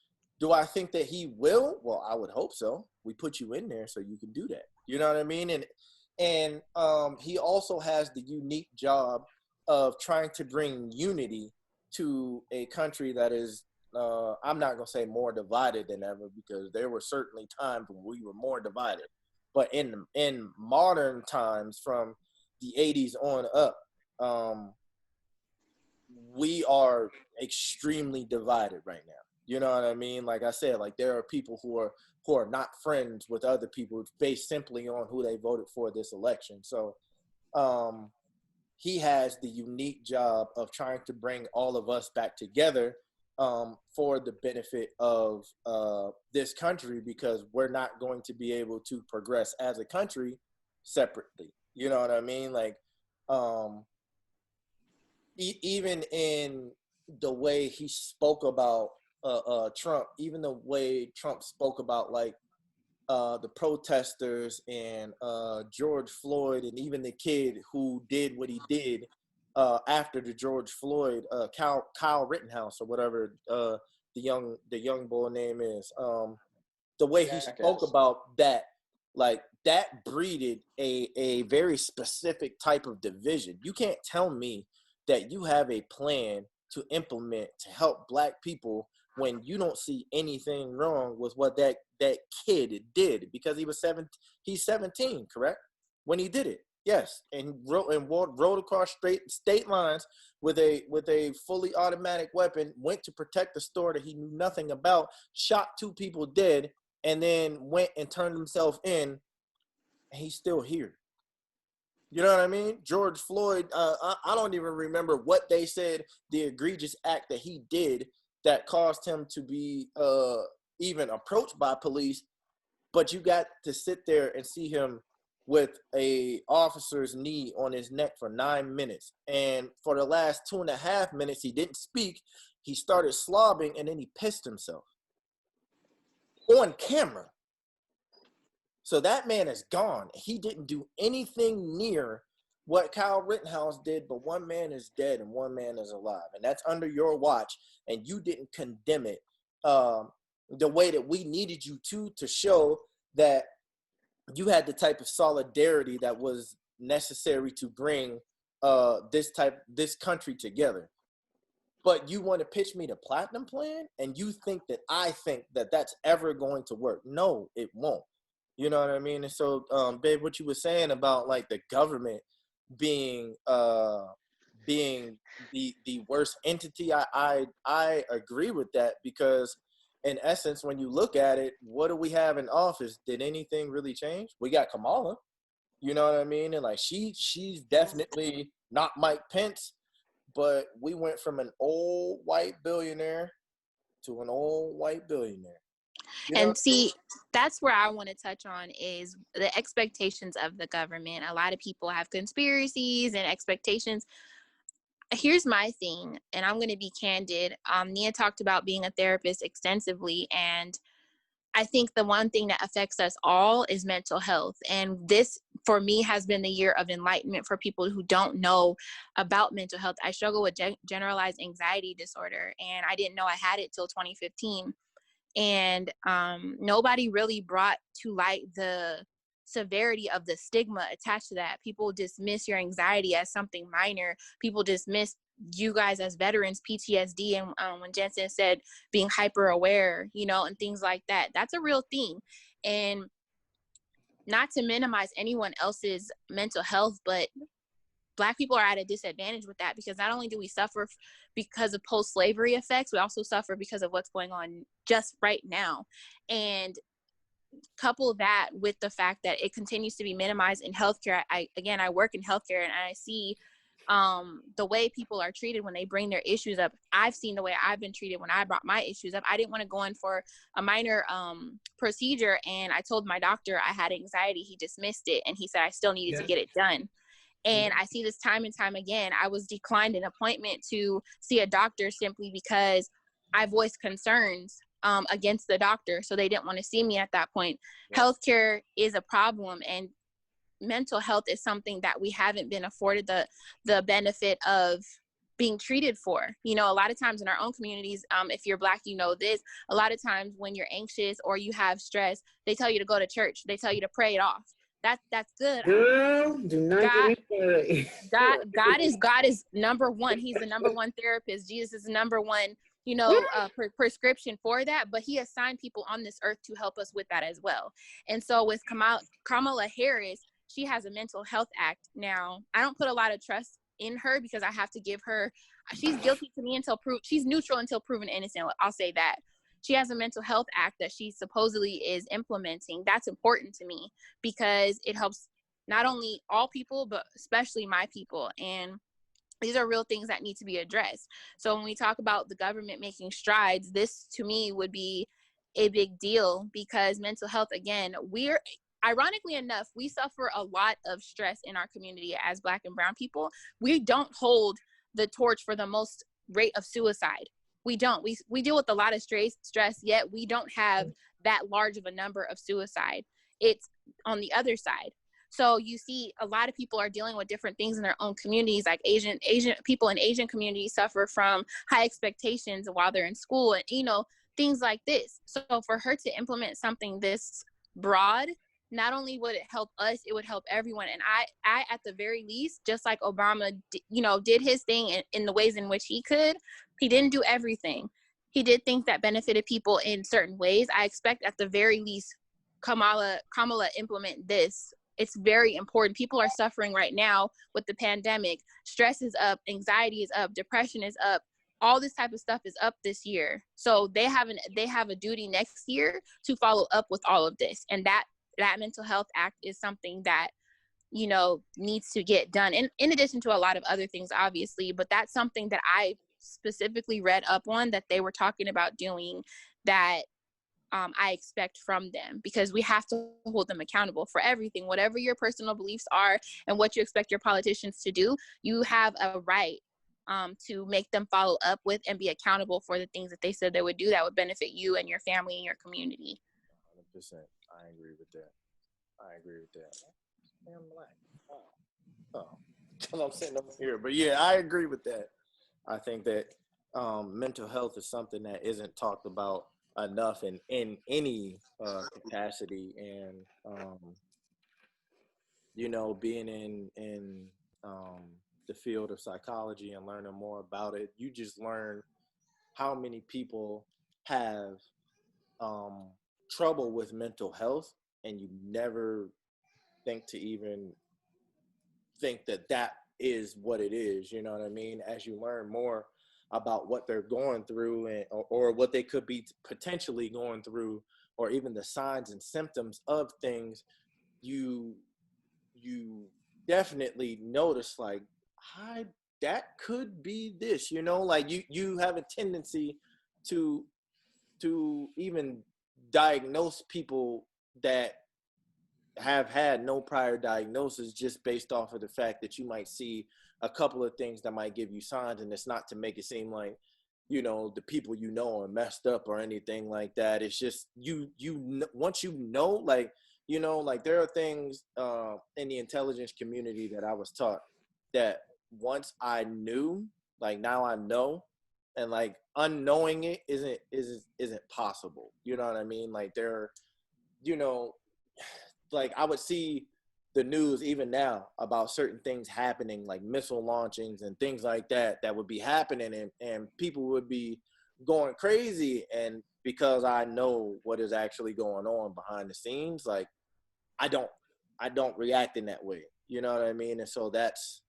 Do I think that he will? Well, I would hope so. We put you in there so you can do that. You know what I mean? And he also has the unique job of trying to bring unity to a country that is, I'm not going to say more divided than ever, because there were certainly times when we were more divided. But in modern times, from the 80s on up, we are extremely divided right now. You know what I mean? Like I said, like there are people who are not friends with other people based simply on who they voted for this election. So he has the unique job of trying to bring all of us back together for the benefit of this country, because we're not going to be able to progress as a country separately. You know what I mean? Like, even in the way he spoke about Trump, even the way Trump spoke about like the protesters and George Floyd, and even the kid who did what he did after the George Floyd, Kyle Rittenhouse or whatever the young boy name is. The way he spoke about that, like that breeded a very specific type of division. You can't tell me that you have a plan to implement to help black people when you don't see anything wrong with what that kid did, because he's 17, correct? When he did it. Yes. And rode across state lines with a fully automatic weapon, went to protect the store that he knew nothing about, shot 2 people dead, and then went and turned himself in, and he's still here. You know what I mean? George Floyd, I don't even remember what they said, the egregious act that he did that caused him to be even approached by police. But you got to sit there and see him with a officer's knee on his neck for 9 minutes. And for the last 2.5 minutes, he didn't speak. He started slobbing, and then he pissed himself on camera. So that man is gone. He didn't do anything near what Kyle Rittenhouse did, but one man is dead and one man is alive. And that's under your watch, and you didn't condemn it the way that we needed you to show that you had the type of solidarity that was necessary to bring this country together. But you want to pitch me the platinum plan, and you think that I think that that's ever going to work. No, it won't. You know what I mean? And so, babe, what you were saying about like the government being the worst entity, I agree with that, because in essence, when you look at it, what do we have in office? Did anything really change? We got Kamala. You know what I mean? And like she's definitely not Mike Pence, but we went from an old white billionaire to an old white billionaire. You know? And see, that's where I want to touch on is the expectations of the government. A lot of people have conspiracies and expectations. Here's my thing, and I'm going to be candid. Nia talked about being a therapist extensively, and I think the one thing that affects us all is mental health. And this, for me, has been the year of enlightenment for people who don't know about mental health. I struggle with generalized anxiety disorder, and I didn't know I had it till 2015. And nobody really brought to light the severity of the stigma attached to that. People dismiss your anxiety as something minor. People dismiss you guys as veterans, PTSD, and when Jentzen said being hyper aware, and things like that, that's a real thing. And not to minimize anyone else's mental health, but Black people are at a disadvantage with that, because not only do we suffer because of post-slavery effects, we also suffer because of what's going on just right now. And couple that with the fact that it continues to be minimized in healthcare. I work in healthcare, and I see the way people are treated when they bring their issues up. I've seen the way I've been treated when I brought my issues up. I didn't want to go in for a minor procedure, and I told my doctor I had anxiety. He dismissed it, and he said I still needed to get it done. And I see this time and time again. I was declined an appointment to see a doctor simply because I voiced concerns against the doctor. So they didn't want to see me at that point. Yeah. Healthcare is a problem, and mental health is something that we haven't been afforded the benefit of being treated for. You know, a lot of times in our own communities, if you're Black, you know this, a lot of times when you're anxious or you have stress, they tell you to go to church. They tell you to pray it off. That's good. Girl, do not get me started. God is number one. He's the number one therapist. Jesus is the number one, you know, prescription for that. But he assigned people on this earth to help us with that as well. And so with Kamala Harris, she has a mental health act. Now, I don't put a lot of trust in her because I have to give her, she's guilty to me she's neutral until proven innocent. I'll say that. She has a mental health act that she supposedly is implementing. That's important to me because it helps not only all people, but especially my people. And these are real things that need to be addressed. So when we talk about the government making strides, this to me would be a big deal because mental health, again, ironically enough, we suffer a lot of stress in our community as Black and brown people. We don't hold the torch for the most rate of suicide. We don't. We deal with a lot of stress, yet we don't have that large of a number of suicide. It's on the other side. So you see a lot of people are dealing with different things in their own communities, like Asian people in Asian communities suffer from high expectations while they're in school and, you know, things like this. So for her to implement something this broad, not only would it help us, it would help everyone. And I at the very least, just like Obama, you know, did his thing in the ways in which he could, he didn't do everything. He did things that benefited people in certain ways. I expect at the very least, Kamala implement this. It's very important. People are suffering right now with the pandemic. Stress is up, anxiety is up, depression is up. All this type of stuff is up this year. So they have a duty next year to follow up with all of this. And that mental health act is something that, you know, needs to get done. And in addition to a lot of other things, obviously, but that's something that I specifically read up on that they were talking about doing that I expect from them, because we have to hold them accountable for everything, whatever your personal beliefs are and what you expect your politicians to do. You have a right to make them follow up with and be accountable for the things that they said they would do that would benefit you and your family and your community. 100%. I agree with that. I'm Black. Because I'm sitting over here. But yeah, I agree with that. I think that mental health is something that isn't talked about enough in any capacity. And, you know, being in the field of psychology and learning more about it, you just learn how many people have trouble with mental health, and you never think to even think that is what it is. You know what I mean? As you learn more about what they're going through and or what they could be potentially going through, or even the signs and symptoms of things, you definitely notice like, hi, that could be this, you know, like you have a tendency to even diagnose people that have had no prior diagnosis just based off of the fact that you might see a couple of things that might give you signs. And it's not to make it seem like, you know, the people you know are messed up or anything like that. It's just you once you know, like, you know, like there are things in the intelligence community that I was taught that once I knew, like now I know, and like unknowing it isn't possible. You know what I mean? Like there, you know, like I would see the news even now about certain things happening, like missile launchings and things like that would be happening, and people would be going crazy. And because I know what is actually going on behind the scenes, like I don't react in that way. You know what I mean? And so that's,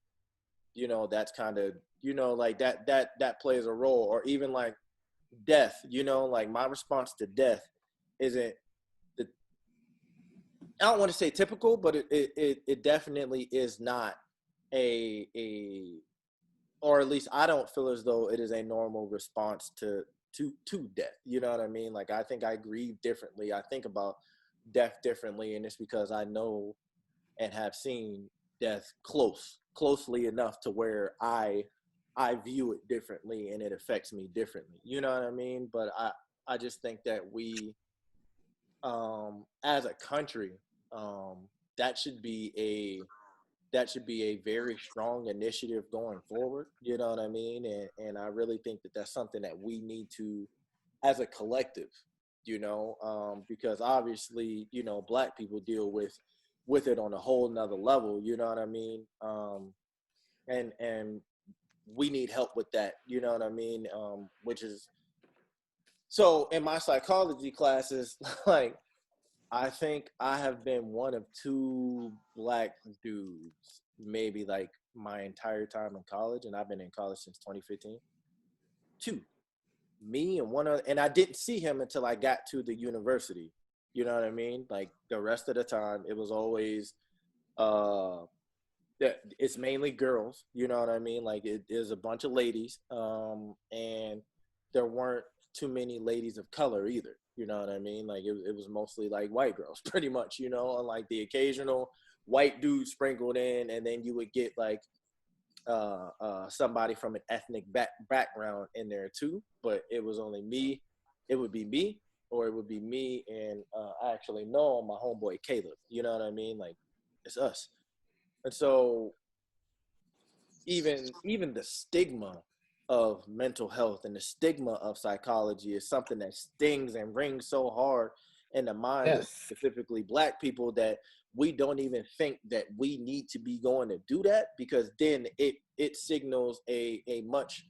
you know, that's kind of, you know, like that plays a role. Or even like death, you know, like my response to death isn't I don't want to say typical, but it definitely is not a or at least I don't feel as though it is a normal response to death. You know what I mean? Like I think I grieve differently. I think about death differently, and it's because I know and have seen death closely enough to where I view it differently and it affects me differently. You know what I mean? But I just think that we, as a country, that should be a very strong initiative going forward. You know what I mean? And I really think that that's something that we need to, as a collective, because obviously, Black people deal with it on a whole nother level. You know what I mean? And we need help with that. You know what I mean? Which is, so in my psychology classes, like, I think I have been one of 2 Black dudes, maybe like my entire time in college, and I've been in college since 2015. 2, me and one other, and I didn't see him until I got to the university. You know what I mean? Like, the rest of the time, it was always, it's mainly girls. You know what I mean? Like, it is a bunch of ladies, and there weren't too many ladies of color either. You know what I mean? Like, it was mostly like white girls, pretty much, and like the occasional white dude sprinkled in, and then you would get like somebody from an ethnic background in there too. But it was only me. It would be me, or it would be me and I actually know my homeboy Caleb. You know what I mean? Like, it's us. And so even the stigma of mental health and the stigma of psychology is something that stings and rings so hard in the minds of specifically Black people that we don't even think that we need to be going to do that, because then it signals a much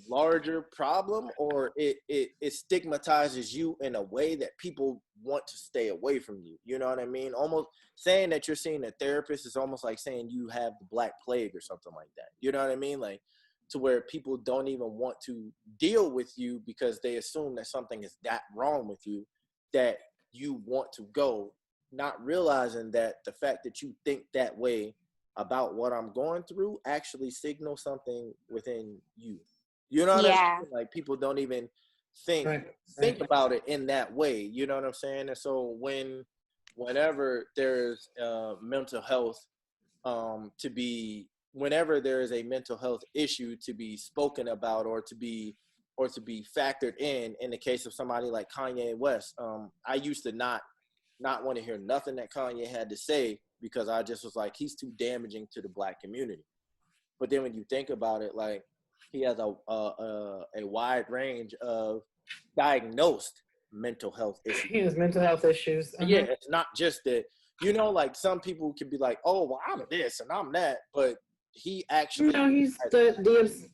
larger problem, or it stigmatizes you in a way that people want to stay away from you. You know what I mean? Almost saying that you're seeing a therapist is almost like saying you have the Black Plague or something like that. You know what I mean? Like, to where people don't even want to deal with you because they assume that something is that wrong with you, that you want to go, not realizing that the fact that you think that way about what I'm going through actually signals something within you. You know what I mean? Like, people don't even think about it in that way. You know what I'm saying? And so whenever there's mental health whenever there is a mental health issue to be spoken about, or to be factored in the case of somebody like Kanye West, I used to not want to hear nothing that Kanye had to say, because I just was like, he's too damaging to the Black community. But then when you think about it, like, he has a wide range of diagnosed mental health issues. He has mental health issues. Yeah, it's not just that, like, some people can be like, oh, well, I'm this and I'm that, but he actually, he's the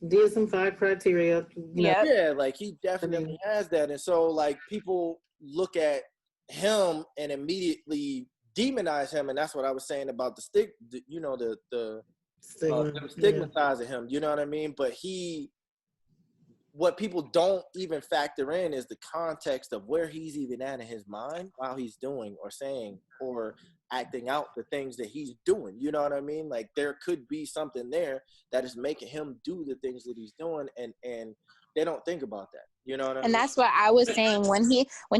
DSM-5 criteria. Yeah, like, he definitely has that. And so, like, people look at him and immediately demonize him, and that's what I was saying about the stigmatizing him. You know what I mean? But what people don't even factor in is the context of where he's even at in his mind while he's doing or saying or acting out the things that he's doing. You know what I mean? Like, there could be something there that is making him do the things that he's doing, and they don't think about that. You know what I mean? And that's what I was saying, when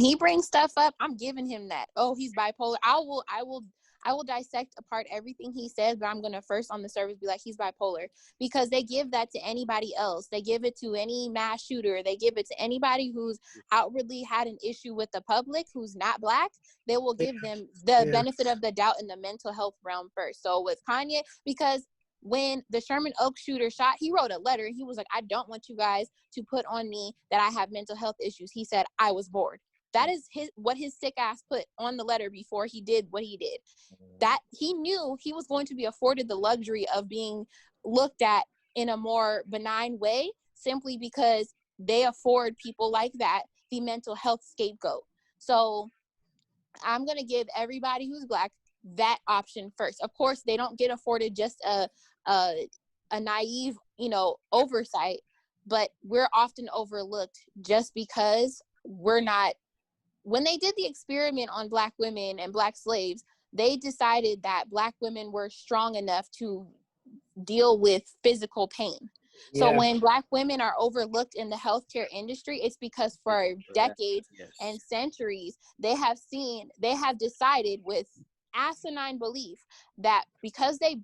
he brings stuff up, I'm giving him that. Oh, he's bipolar. I will dissect apart everything he says, but I'm going to first on the surface be like, he's bipolar, because they give that to anybody else. They give it to any mass shooter. They give it to anybody who's outwardly had an issue with the public, who's not Black. They will give them the benefit of the doubt in the mental health realm first. So with Kanye, because when the Sherman Oaks shooter shot, he wrote a letter. He was like, I don't want you guys to put on me that I have mental health issues. He said, I was bored. That is what his sick ass put on the letter before he did what he did. That he knew he was going to be afforded the luxury of being looked at in a more benign way, simply because they afford people like that the mental health scapegoat. So I'm going to give everybody who's Black that option first. Of course, they don't get afforded just a naive, oversight, but we're often overlooked just because we're not. When they did the experiment on Black women and Black slaves, they decided that Black women were strong enough to deal with physical pain. So when Black women are overlooked in the healthcare industry, it's because for decades and centuries, they have decided with asinine belief that because they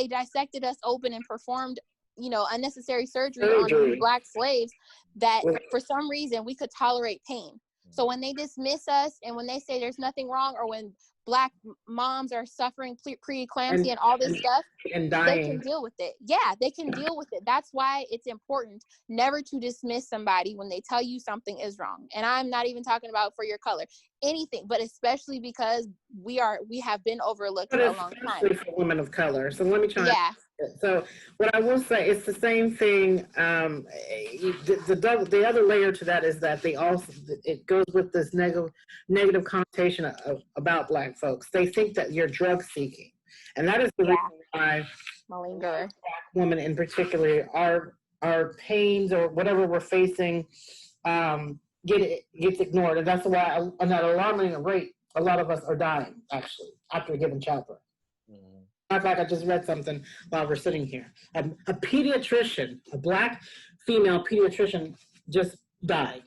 dissected us open and performed unnecessary surgery on these Black slaves that for some reason we could tolerate pain. So when they dismiss us and when they say there's nothing wrong, or when Black moms are suffering preeclampsia and all this stuff, and dying, they can deal with it. Yeah, they can deal with it. That's why it's important never to dismiss somebody when they tell you something is wrong. And I'm not even talking about for your color, anything, but especially because we have been overlooked for a long time. Especially for women of color. So let me try. Yeah. So what I will say, it's the same thing. The other layer to that is that it goes with this negative connotation about Black folks. They think that you're drug seeking, and that is the reason why Black women in particular, our pains or whatever we're facing gets ignored, and that's why on that alarming rate, a lot of us are dying actually after giving childbirth. In fact, I just read something while we're sitting here. A pediatrician, a Black female pediatrician, just died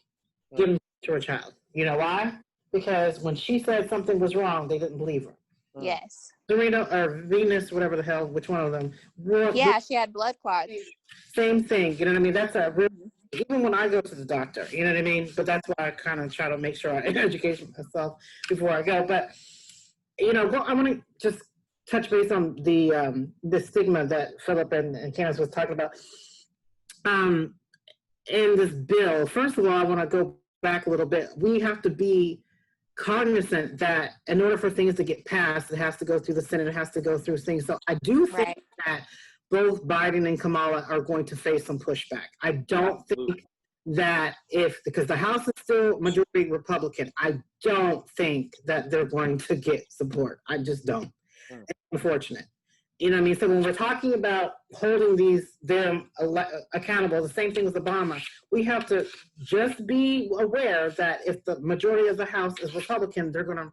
giving birth to a child. You know why? Because when she said something was wrong, they didn't believe her. Yes. Serena or Venus, whatever the hell, which one of them? She had blood clots. Same thing. You know what I mean? That's a real. Even when I go to the doctor, you know what I mean? But that's why I kind of try to make sure I educate myself before I go. But, I want to just touch base on the stigma that Phillip and Candice was talking about. In this bill, first of all, I want to go back a little bit. We have to be cognizant that in order for things to get passed, it has to go through the Senate, it has to go through things. So I do think that both Biden and Kamala are going to face some pushback. I don't think that because the House is still majority Republican, I don't think that they're going to get support. I just don't. It's unfortunate. You know what I mean? So when we're talking about holding them accountable, the same thing with Obama, we have to just be aware that if the majority of the House is Republican, they're going to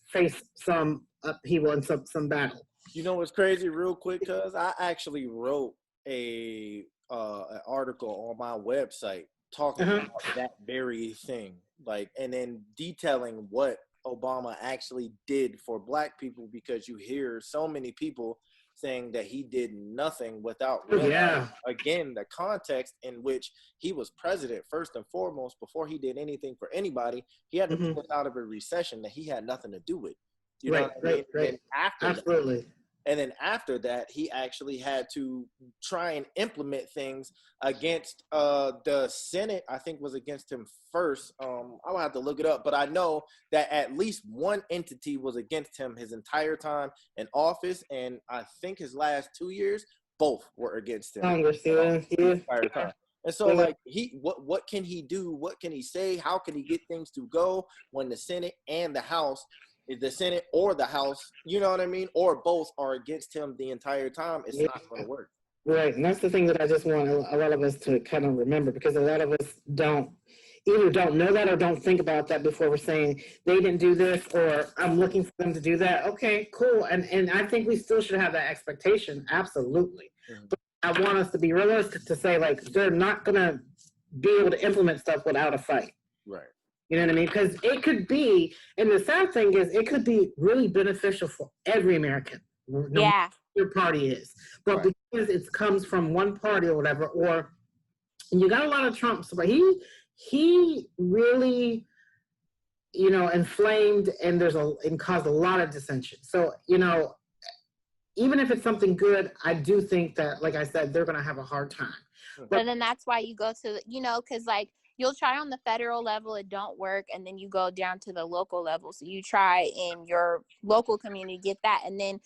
face some upheaval and some battle. You know what's crazy, real quick, cuz I actually wrote an article on my website talking about that very thing, and then detailing what Obama actually did for Black people, because you hear so many people saying that he did nothing without realizing, again, the context in which he was president. First and foremost, before he did anything for anybody, he had to pull us out of a recession that he had nothing to do with. You know what I mean? Right. And after Absolutely. And then after that, he actually had to try and implement things against the Senate. I think was against him first. I'll have to look it up, but I know that at least one entity was against him his entire time in office, and I think his last 2 years, both were against him. Congress, entire time. And so, what can he do? What can he say? How can he get things to go when the Senate and the House, the Senate or the House, you know what I mean, or both are against him the entire time? It's not going to work. Right, and that's the thing that I just want a lot of us to kind of remember, because a lot of us either don't know that or don't think about that before we're saying they didn't do this, or I'm looking for them to do that. Okay, cool, and I think we still should have that expectation, absolutely. But I want us to be realistic to say, they're not going to be able to implement stuff without a fight. Right. You know what I mean? Because it could be, and the sad thing is, it could be really beneficial for every American. No matter what your party is. But because it comes from one party or whatever, or you got a lot of Trumps, but he really, inflamed and caused a lot of dissension. So, even if it's something good, I do think that, like I said, they're going to have a hard time. But then that's why you go to, because you'll try on the federal level, it don't work, and then you go down to the local level. So you try in your local community, get that. And then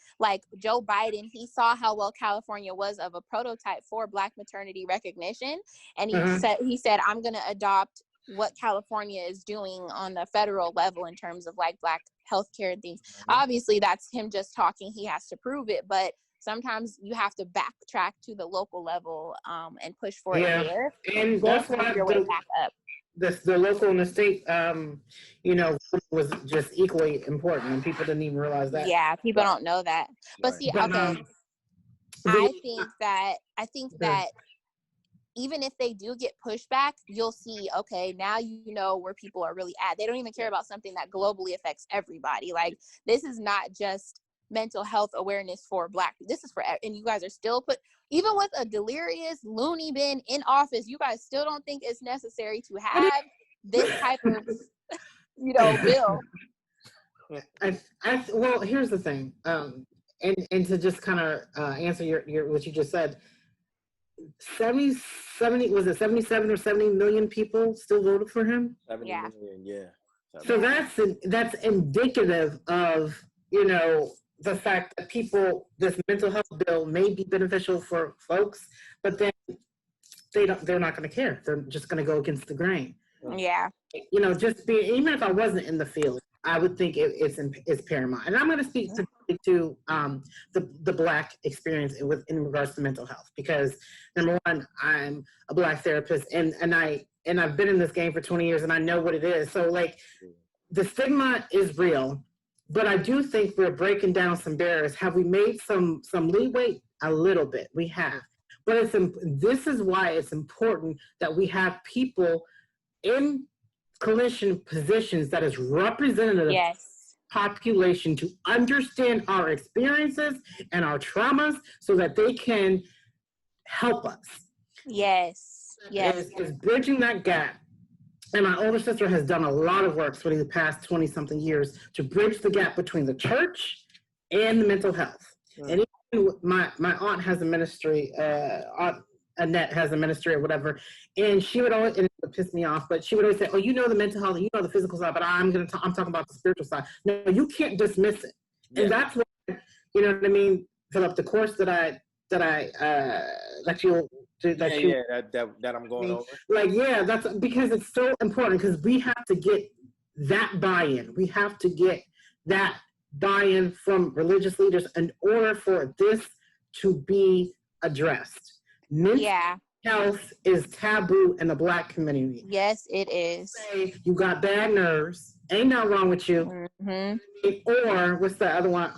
Joe Biden, he saw how well California was of a prototype for Black maternity recognition. And he said, I'm going to adopt what California is doing on the federal level in terms of Black healthcare and things. Obviously, that's him just talking. He has to prove it, but sometimes you have to backtrack to the local level and push for it there. And that's why your way back up. The local and the state, was just equally important, and people didn't even realize that. Yeah, people don't know that. But see, I think that even if they do get pushback, you'll see, okay, now you know where people are really at. They don't even care about something that globally affects everybody. This is not just mental health awareness for Black. This is for, and you guys are still even with a delirious loony bin in office, you guys still don't think it's necessary to have this type of, bill. Well, here's the thing, and to just kind of answer your what you just said, 70 was it 77 or 70 million people still voted for him? 70 Yeah. million, yeah. So that's indicative of the fact that this mental health bill may be beneficial for folks, but then they're not going to care. They're just going to go against the grain. Yeah. Even if I wasn't in the field, I would think it's paramount. And I'm going to speak to the Black experience in regards to mental health, because number one, I'm a Black therapist, and I've been in this game for 20 years, and I know what it is. So like, the stigma is real, but I do think we're breaking down some barriers. Have we made some leeway? A little bit, we have. But this is why it's important that we have people in clinician positions that is representative of population to understand our experiences and our traumas so that they can help us. Yes. It's bridging that gap. And my older sister has done a lot of work for the past 20 something years to bridge the gap between the church and the mental health. And even my aunt has a ministry, Aunt Annette has a ministry or whatever, and she would always, and it would piss me off, but she would always say, oh, the mental health, the physical side, but I'm talking about the spiritual side. No, you can't dismiss it. And that's what, you know what I mean, Phillip, the course that I'm going over. Like, that's because it's so important, because we have to get that buy-in. We have to get that buy-in from religious leaders in order for this to be addressed. Mental health is taboo in the Black community. Yes, it is. Say you got bad nerves, ain't nothing wrong with you. Or what's the other one?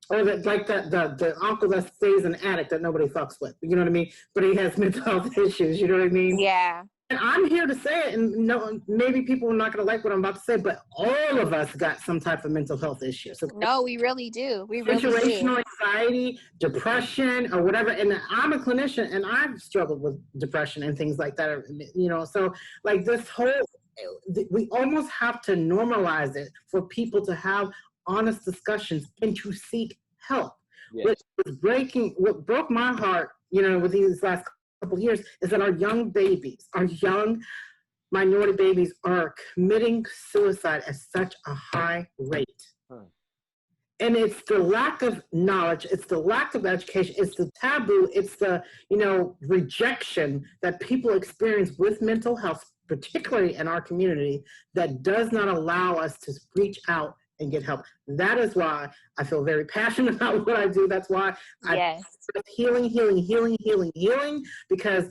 Or the uncle that stays an addict that nobody fucks with. You know what I mean? But he has mental health issues. You know what I mean? Yeah. And I'm here to say it, and maybe people are not going to like what I'm about to say, but all of us got some type of mental health issues. So no, we really do. We really do. Situational anxiety, depression, or whatever. And I'm a clinician, and I've struggled with depression and things like that. So like this whole, we almost have to normalize it for people to have honest discussions and to seek help. What broke my heart, with these last couple of years, is that our young minority babies are committing suicide at such a high rate. And it's the lack of knowledge, it's the lack of education, it's the taboo, it's the, rejection that people experience with mental health, particularly in our community, that does not allow us to reach out and get help. That is why I feel very passionate about what I do. That's why I healing, because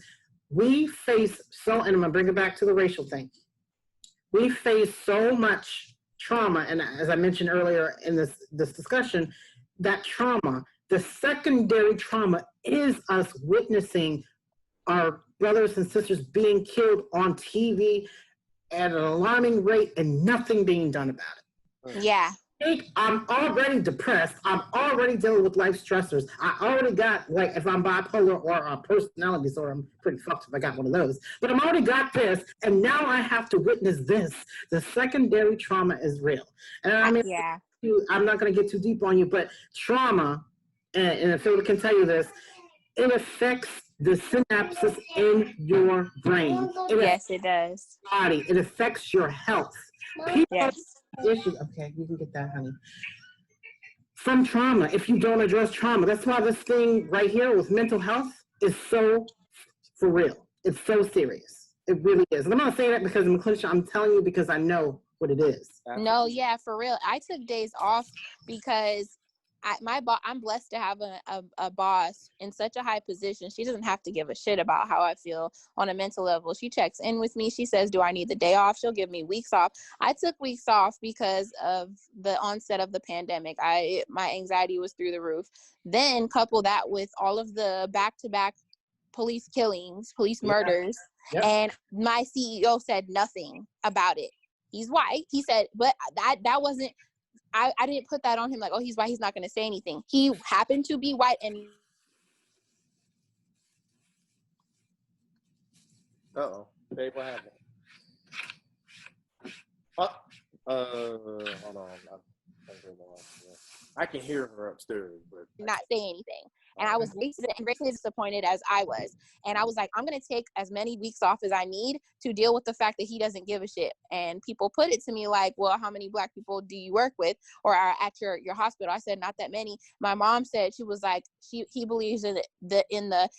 we face and I'm gonna bring it back to the racial thing. We face so much trauma, and as I mentioned earlier in this discussion, that trauma, the secondary trauma, is us witnessing our brothers and sisters being killed on TV at an alarming rate and nothing being done about it. Yeah. I'm already depressed. I'm already dealing with life stressors. I already got, like, if I'm bipolar or a personality disorder, I'm pretty fucked if I got one of those. But I'm already got this, and now I have to witness this. The secondary trauma is real. And I mean, I'm not going to get too deep on you, but trauma, and Phillip can tell you this, it affects the synapses in your brain. It does. Body. It affects your health. People issues. Okay, you can get that, honey. From trauma, if you don't address trauma. That's why this thing right here with mental health is so for real. It's so serious. It really is. And I'm not saying that because I'm a clinician. I'm telling you because I know what it is. No, yeah, for real. I took days off because I'm blessed to have a boss in such a high position. She doesn't have to give a shit about how I feel on a mental level. She checks in with me. She says, do I need the day off? She'll give me weeks off. I took weeks off because of the onset of the pandemic. My anxiety was through the roof. Then couple that with all of the back-to-back police killings, police murders, and my CEO said nothing about it. He's white. He said, but that wasn't I didn't put that on him like, oh, he's white, he's not going to say anything. He happened to be white and Uh-oh. Babe, what happened? Hold on. I can hear her upstairs, but not say anything. And I was racist disappointed as I was. And I was like, I'm going to take as many weeks off as I need to deal with the fact that he doesn't give a shit. And people put it to me like, well, how many Black people do you work with or are at your hospital? I said, not that many. My mom said, she was like, he believes in the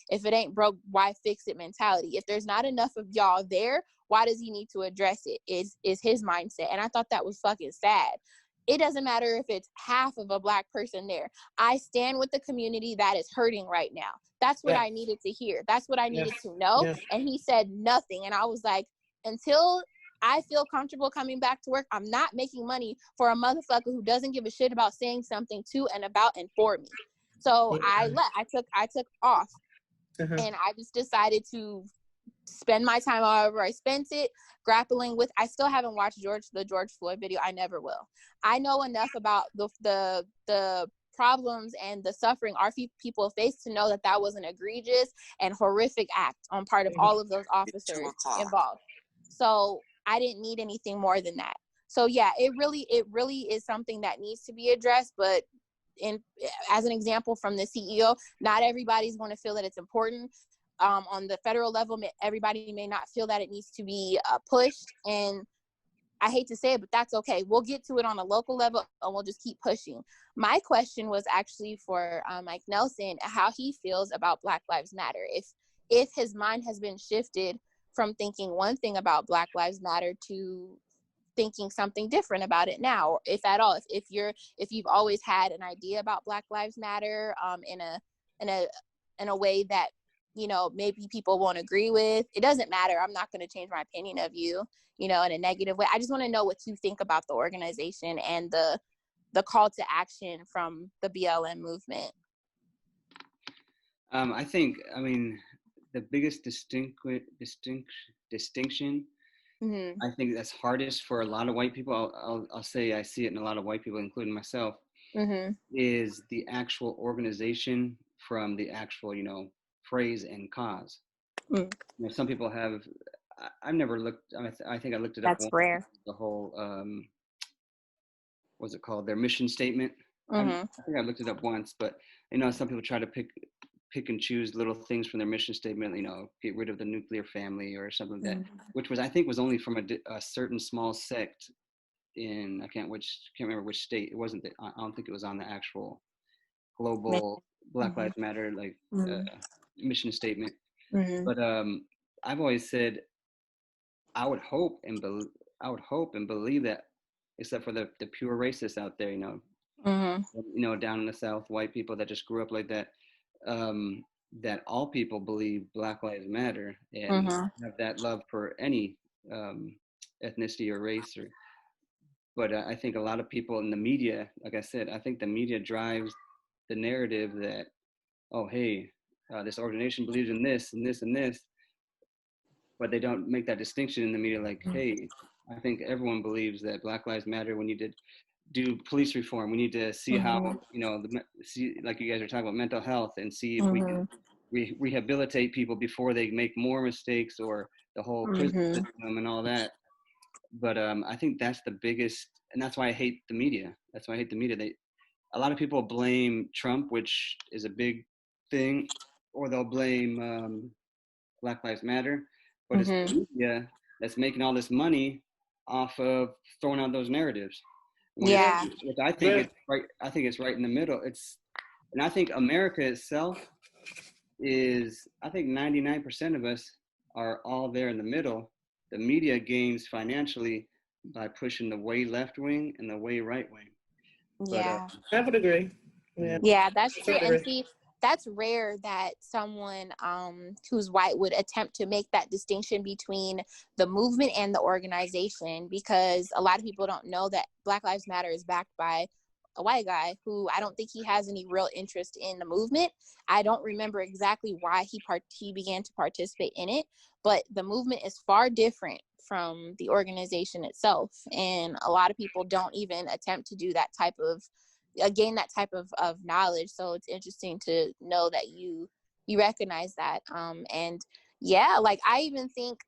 if it ain't broke, why fix it mentality. If there's not enough of y'all there, why does he need to address it? Is his mindset. And I thought that was fucking sad. It doesn't matter if it's half of a Black person there. I stand with the community that is hurting right now. That's what I needed to hear. That's what I needed to know. And he said nothing. And I was like, until I feel comfortable coming back to work, I'm not making money for a motherfucker who doesn't give a shit about saying something to and about and for me. So I left. I took off. And I just decided to spend my time however I spent it, grappling with. I still haven't watched the George Floyd video. I never will. I know enough about the problems and the suffering our people face to know that was an egregious and horrific act on part of all of those officers involved. So I didn't need anything more than that. So yeah, it really is something that needs to be addressed. But as an example from the CEO, not everybody's going to feel that it's important. On the federal level, everybody may not feel that it needs to be pushed. And I hate to say it, but that's okay. We'll get to it on a local level and we'll just keep pushing. My question was actually for Mike Nelson, how he feels about Black Lives Matter. If his mind has been shifted from thinking one thing about Black Lives Matter to thinking something different about it now, or if at all, if you've always had an idea about Black Lives Matter in a way that, you know, maybe people won't agree with. It doesn't matter. I'm not going to change my opinion of you, you know, in a negative way. I just want to know what you think about the organization and the call to action from the BLM movement. I think, the biggest distinction, I think that's hardest for a lot of white people. I'll say I see it in a lot of white people, including myself, is the actual organization from the actual, phrase and cause. Some people have, I've never looked, I think I looked it up. That's rare. The whole, what's it called? Their mission statement. I think I looked it up once, but some people try to pick and choose little things from their mission statement, get rid of the nuclear family or something like that, which I think was only from a certain small sect in, I can't remember which state. It wasn't, I don't think it was on the actual global Black Lives Matter, mission statement. But I've always said, I would hope and believe that, except for the pure racists out there, down in the South, white people that just grew up like that, that all people believe Black Lives Matter and have that love for any ethnicity or race. But I think a lot of people in the media, like I said, I think the media drives the narrative that, oh, hey, this organization believes in this and this and this, but they don't make that distinction in the media. Like, hey, I think everyone believes that Black Lives Matter. We need to do police reform. We need to see how, see, like you guys are talking about mental health, and see if we can rehabilitate people before they make more mistakes, or the whole prison system and all that. But I think that's the biggest, and that's why I hate the media. A lot of people blame Trump, which is a big thing, or they'll blame Black Lives Matter, but it's the media that's making all this money off of throwing out those narratives. Which I think it's right. I think it's right in the middle. And I think America itself is, I think 99% of us are all there in the middle. The media gains financially by pushing the way left wing and the way right wing. I would agree. Yeah, that's true. And see, that's rare that someone who's white would attempt to make that distinction between the movement and the organization, because a lot of people don't know that Black Lives Matter is backed by a white guy who I don't think he has any real interest in the movement. I don't remember exactly why he began to participate in it, but the movement is far different from the organization itself. And a lot of people don't even attempt to do that type of, gain that type of knowledge. So it's interesting to know that you recognize that. And yeah, like I even think,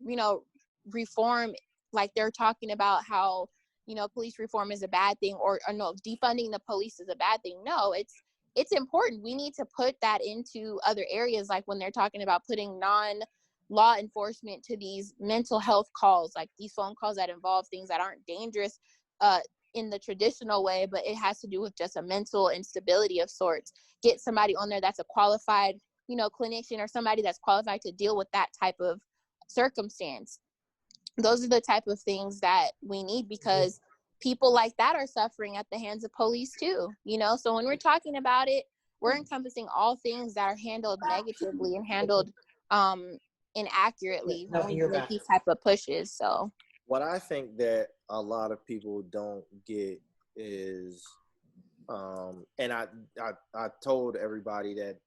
you know, reform, like they're talking about how, you know, police reform is a bad thing, or no, defunding the police is a bad thing. No, it's important. We need to put that into other areas, like when they're talking about putting non-law enforcement to these mental health calls, like these phone calls that involve things that aren't dangerous in the traditional way, but it has to do with just a mental instability of sorts. Get somebody on there that's a qualified, you know, clinician, or somebody that's qualified to deal with that type of circumstance. Those are the type of things that we need, because people like that are suffering at the hands of police too, you know? So when we're talking about it, we're encompassing all things that are handled negatively and handled inaccurately when we make these type of pushes. So what I think that a lot of people don't get is, and I told everybody that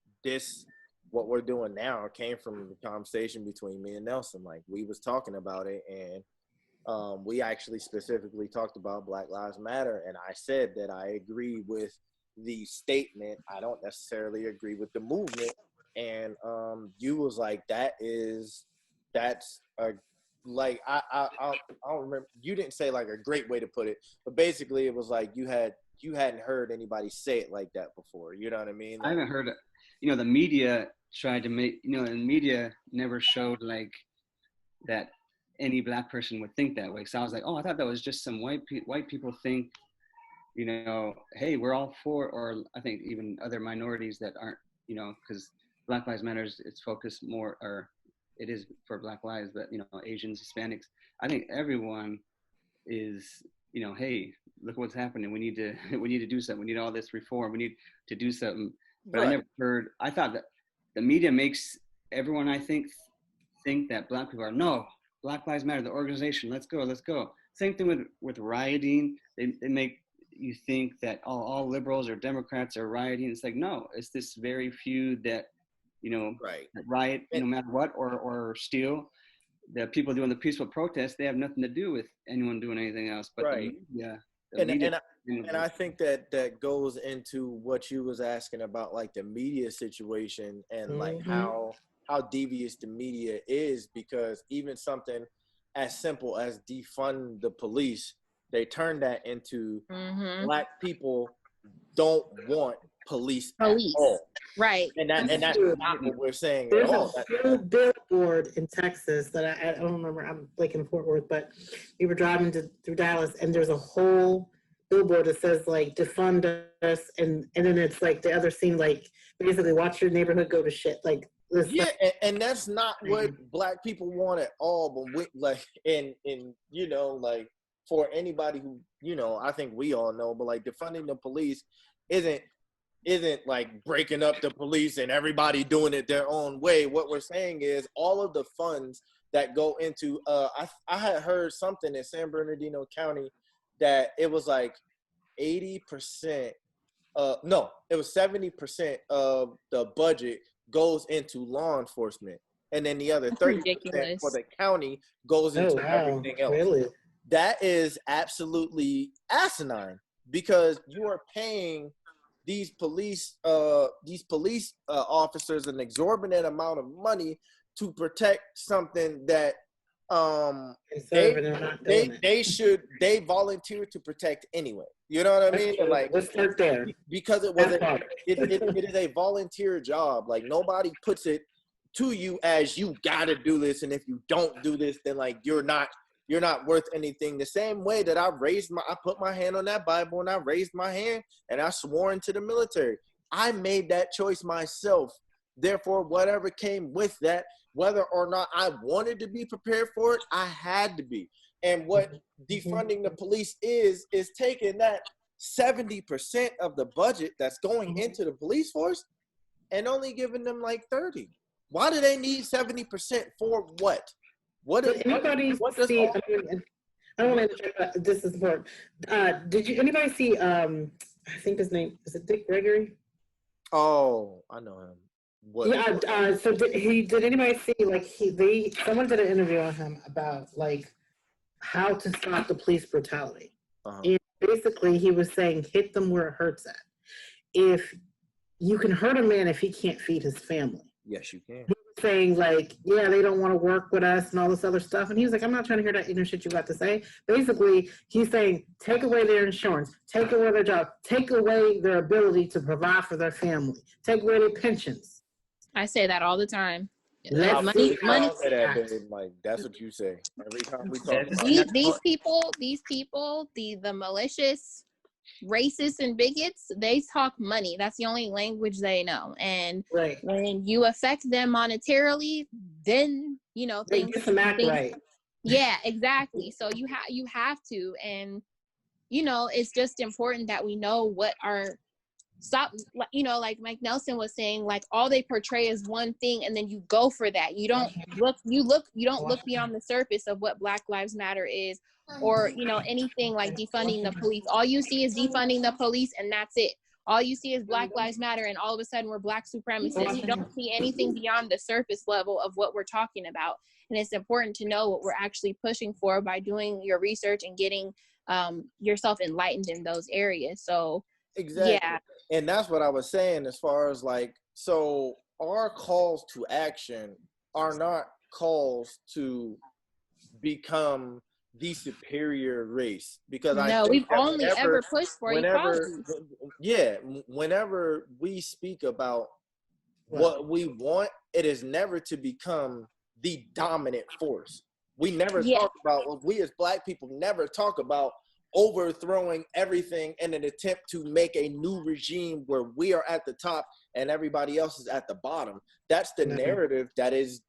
what we're doing now came from the conversation between me and Nelson. Like, we was talking about it, and we actually specifically talked about Black Lives Matter, and I said that I agree with the statement. I don't necessarily agree with the movement. And you was like, that's a, like, I don't remember, you didn't say like a great way to put it, but basically it was like you hadn't heard anybody say it like that before. You know what I mean? Like, I haven't heard it. You know, the media tried to make, you know, and media never showed like that any Black person would think that way. So I was like, oh, I thought that was just some white people think, you know, hey, we're all for, or I think even other minorities that aren't, you know, because Black Lives Matter, it's focused more, or it is for Black lives, but, you know, Asians, Hispanics, I think everyone is, you know, hey, look what's happening. We need to do something. We need all this reform. We need to do something. But right. I thought that the media makes everyone, I think that Black people are, no, Black Lives Matter, the organization, let's go. Same thing with rioting. They make you think that all liberals or Democrats are rioting. It's like, no, it's this very few that, you know, right, that riot no matter what, or steal. The people doing the peaceful protests, they have nothing to do with anyone doing anything else. But right. the media. And I think that goes into what you was asking about, like the media situation, and like how devious the media is, because even something as simple as defund the police, they turn that into Black people don't want police at all. Right. And that's not what we're saying There's at all. There's a billboard in Texas that I don't remember. I'm like in Fort Worth, but we were driving through Dallas, and there's a whole billboard that says like defund us, and then it's like the other scene, like basically watch your neighborhood go to shit. Like this, yeah, and that's not what Black people want at all. But we, like, and you know, like, for anybody who, you know, I think we all know, but like defunding the police isn't like breaking up the police and everybody doing it their own way. What we're saying is all of the funds that go into I had heard something in San Bernardino County that it was like 80%, no, it was 70% of the budget goes into law enforcement, and then the other 30% for the county goes into everything else. Really? That is absolutely asinine, because you are paying these police officers an exorbitant amount of money to protect something that they volunteer to protect anyway. You know what I mean? And like, let's start there. Because it was it is a volunteer job. Like, nobody puts it to you as you gotta do this, and if you don't do this, then like you're not worth anything. The same way that I put my hand on that Bible, and I raised my hand and I swore into the military. I made that choice myself. Therefore, whatever came with that, whether or not I wanted to be prepared for it, I had to be. And what defunding the police is taking that 70% of the budget that's going into the police force and only giving them like 30. Why do they need 70% for what? What is anybody see? I don't want to interject. This is important. Did anybody see? I think his name is it Dick Gregory? Oh, I know him. What? Yeah. So did anybody see like someone did an interview on him about like how to stop the police brutality, and basically he was saying hit them where it hurts at. If you can hurt a man if he can't feed his family. Yes, you can. He was saying like, yeah, they don't want to work with us and all this other stuff. And he was like, I'm not trying to hear that ignorant shit you got to say. Basically, he's saying take away their insurance, take away their job, take away their ability to provide for their family, take away their pensions. I say that all the time. Let's money. Like that's what you say every time we talk about these people, the malicious, racists and bigots, they talk money. That's the only language they know. And when you affect them monetarily, then they get some act right. Yeah, exactly. So you have to, and it's just important that we know what our like Mike Nelson was saying, like all they portray is one thing, and then you go for that. You don't look beyond the surface of what Black Lives Matter is, or anything like defunding the police. All you see is defunding the police, and that's it. All you see is Black Lives Matter, and all of a sudden we're Black supremacists. You don't see anything beyond the surface level of what we're talking about. And it's important to know what we're actually pushing for by doing your research and getting yourself enlightened in those areas. So exactly. Yeah. And that's what I was saying as far as like, so our calls to action are not calls to become the superior race, because we've only ever pushed for equality. Whenever we speak about what we want, it is never to become the dominant force. We never talk about, we as Black people never talk about overthrowing everything in an attempt to make a new regime where we are at the top and everybody else is at the bottom. That's the narrative that is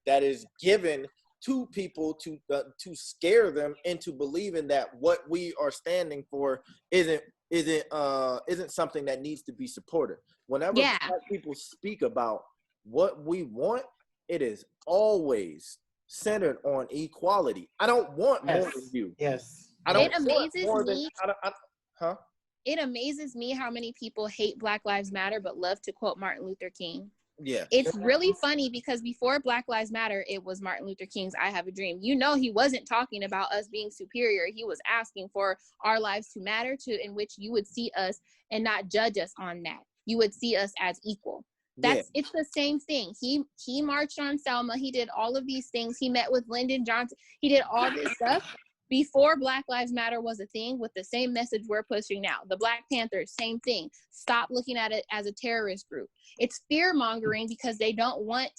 given to people to scare them into believing that what we are standing for isn't something that needs to be supported. Whenever Black people speak about what we want, it is always centered on equality. I don't want more than you. Yes. It amazes me how many people hate Black Lives Matter but love to quote Martin Luther King. Yeah. It's really funny because before Black Lives Matter, it was Martin Luther King's I Have a Dream. He wasn't talking about us being superior. He was asking for our lives to matter, in which you would see us and not judge us on that. You would see us as equal. It's the same thing. He marched on Selma. He did all of these things. He met with Lyndon Johnson. He did all this stuff before Black Lives Matter was a thing, with the same message we're pushing now. The Black Panthers, same thing. Stop looking at it as a terrorist group. It's fear mongering because they don't want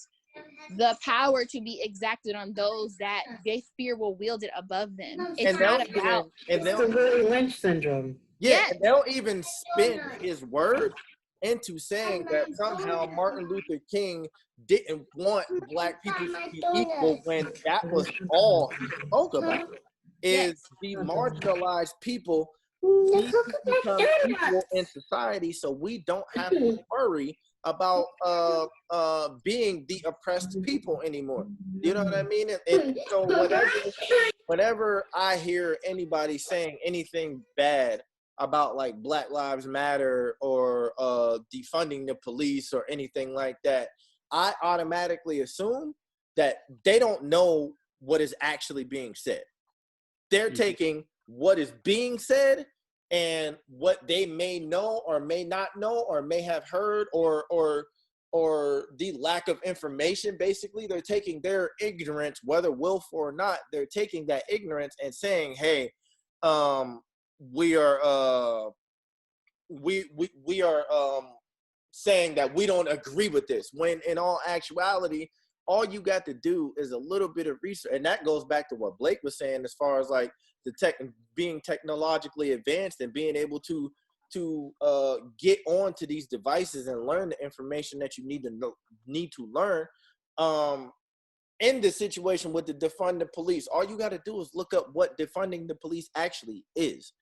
the power to be exacted on those that they fear will wield it above them. It's not about. It's the Willie Lynch syndrome. Yeah, and they'll even spin his word into saying that somehow Martin Luther King didn't want Black people to be equal, when that was all he spoke about. Is the marginalized people need to become equal in society, so we don't have to worry about being the oppressed people anymore. You know what I mean? And so whenever I hear anybody saying anything bad about like Black Lives Matter or defunding the police or anything like that, I automatically assume that they don't know what is actually being said. They're taking what is being said and what they may know or may not know or may have heard or the lack of information. Basically, they're taking their ignorance, whether willful or not, they're taking that ignorance and saying, hey, we are saying that we don't agree with this, when in all actuality, all you got to do is a little bit of research. And that goes back to what Blake was saying as far as like being technologically advanced and being able to get onto these devices and learn the information that you need to learn. In the situation with the defund the police, all you got to do is look up what defunding the police actually is.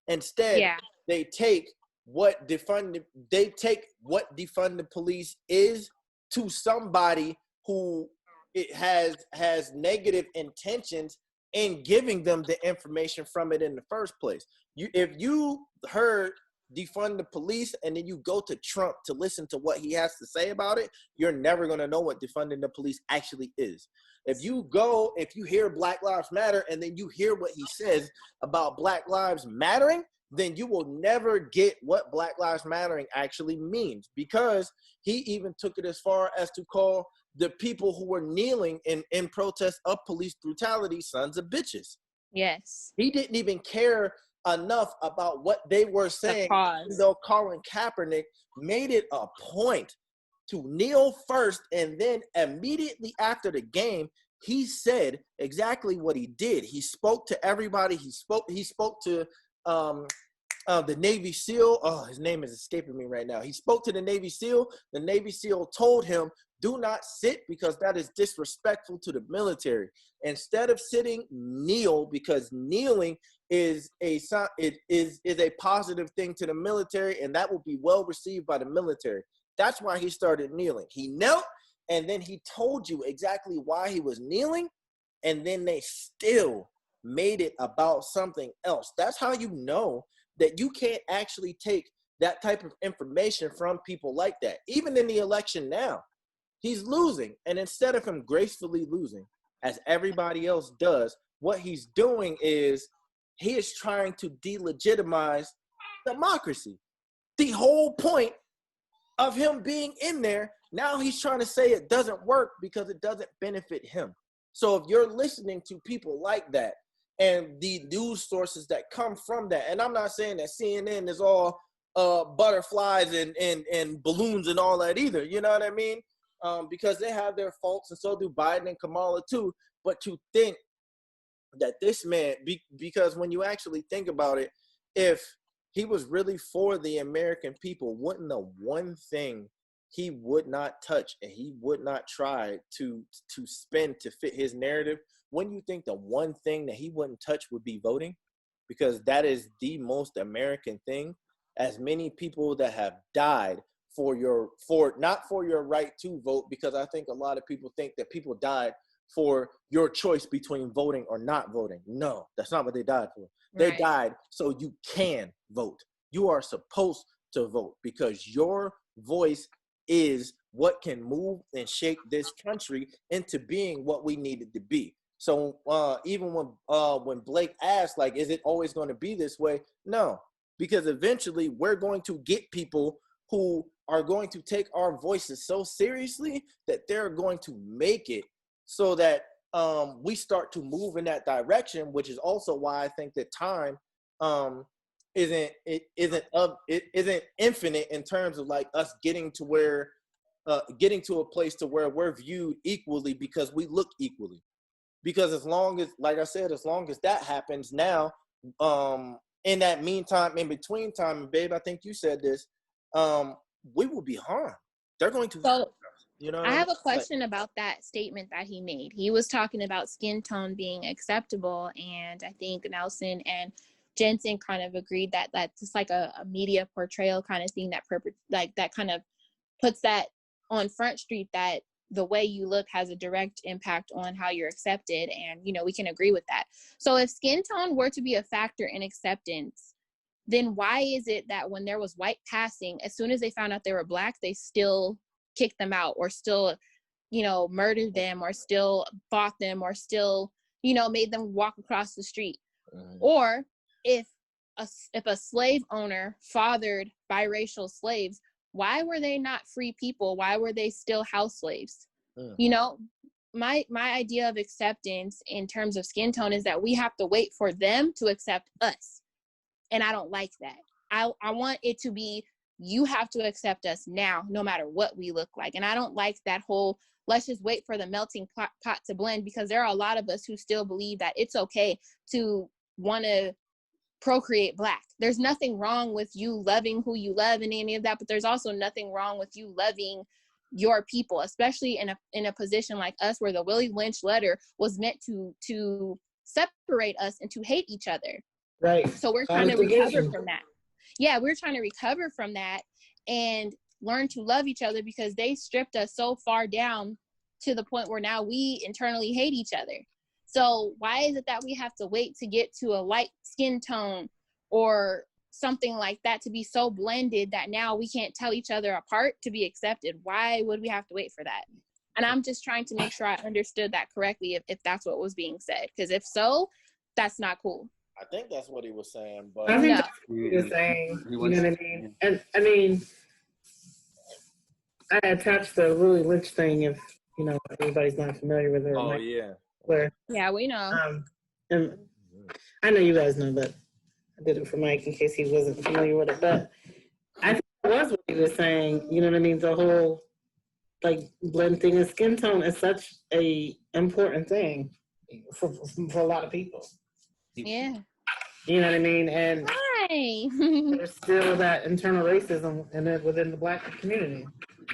Instead, they take what defund the police is to somebody who it has negative intentions in giving them the information from it in the first place. If you heard defund the police and then you go to Trump to listen to what he has to say about it, you're never going to know what defunding the police actually is. If you hear Black Lives Matter and then you hear what he says about Black Lives Mattering, then you will never get what Black Lives Mattering actually means, because he even took it as far as to call the people who were kneeling in protest of police brutality sons of bitches. Yes. He didn't even care enough about what they were saying, though Colin Kaepernick made it a point to kneel first, and then immediately after the game, he said exactly what he did. He spoke to everybody. He spoke to the Navy SEAL. Oh, his name is escaping me right now. He spoke to the Navy SEAL. The Navy SEAL told him, do not sit because that is disrespectful to the military. Instead of sitting, kneel, because kneeling is a positive thing to the military, and that will be well received by the military. That's why he started kneeling. He knelt, and then he told you exactly why he was kneeling, and then they still made it about something else. That's how you know that you can't actually take that type of information from people like that. Even in the election now, he's losing, and instead of him gracefully losing, as everybody else does, what he's doing is he is trying to delegitimize democracy. The whole point of him being in there, now he's trying to say it doesn't work because it doesn't benefit him. So if you're listening to people like that and the news sources that come from that, and I'm not saying that CNN is all butterflies and balloons and all that either, you know what I mean? Because they have their faults, and so do Biden and Kamala too. But to think that this man, because when you actually think about it, if he was really for the American people, wouldn't the one thing he would not touch and he would not try to spin to fit his narrative, wouldn't you think the one thing that he wouldn't touch would be voting? Because that is the most American thing. As many people that have died not for your right to vote, because I think a lot of people think that people died for your choice between voting or not voting. No, that's not what they died for. They died so you can vote. You are supposed to vote because your voice is what can move and shape this country into being what we need it to be. So even when Blake asked, like, is it always going to be this way? No, because eventually we're going to get people who are going to take our voices so seriously that they're going to make it so that we start to move in that direction, which is also why I think that time isn't infinite in terms of like us getting to a place to where we're viewed equally because we look equally. Because as long as, like I said, as long as that happens now, in that meantime, in between time, and babe, I think you said this, we will be harmed. They're going to harm us. You know, I have a question about that statement that he made. He was talking about skin tone being acceptable, and I think Nelson and Jentzen kind of agreed that that's just like a media portrayal kind of thing that kind of puts that on Front Street, that the way you look has a direct impact on how you're accepted, and we can agree with that. So if skin tone were to be a factor in acceptance, then why is it that when there was white passing, as soon as they found out they were Black, they still kicked them out, or still, murdered them, or still fought them, or still, made them walk across the street? Or if a slave owner fathered biracial slaves, why were they not free people? Why were they still house slaves? My idea of acceptance in terms of skin tone is that we have to wait for them to accept us. And I don't like that. I want it to be, you have to accept us now, no matter what we look like. And I don't like that whole, let's just wait for the melting pot to blend, because there are a lot of us who still believe that it's okay to want to procreate Black. There's nothing wrong with you loving who you love and any of that, but there's also nothing wrong with you loving your people, especially in a position like us, where the Willie Lynch letter was meant to separate us and to hate each other. Right. So we're trying to recover from that. Yeah, we're trying to recover from that and learn to love each other, because they stripped us so far down to the point where now we internally hate each other. So why is it that we have to wait to get to a light skin tone or something like that to be so blended that now we can't tell each other apart to be accepted? Why would we have to wait for that? And I'm just trying to make sure I understood that correctly, if that's what was being said. Because if so, that's not cool. I think that's what he was saying, but I think No. that's what he was saying. You know what I mean? And I mean, I attached the Louis Lynch thing, if you know anybody's not familiar with it. oh yeah, Where Yeah, we know. and I know you guys know, but I did it for Mike in case he wasn't familiar with it. But I think it was what he was saying. You know what I mean? The whole like blend thing of skin tone is such a important thing for a lot of people. Yeah. You know what I mean? And Hi. there's still that internal racism within the Black community.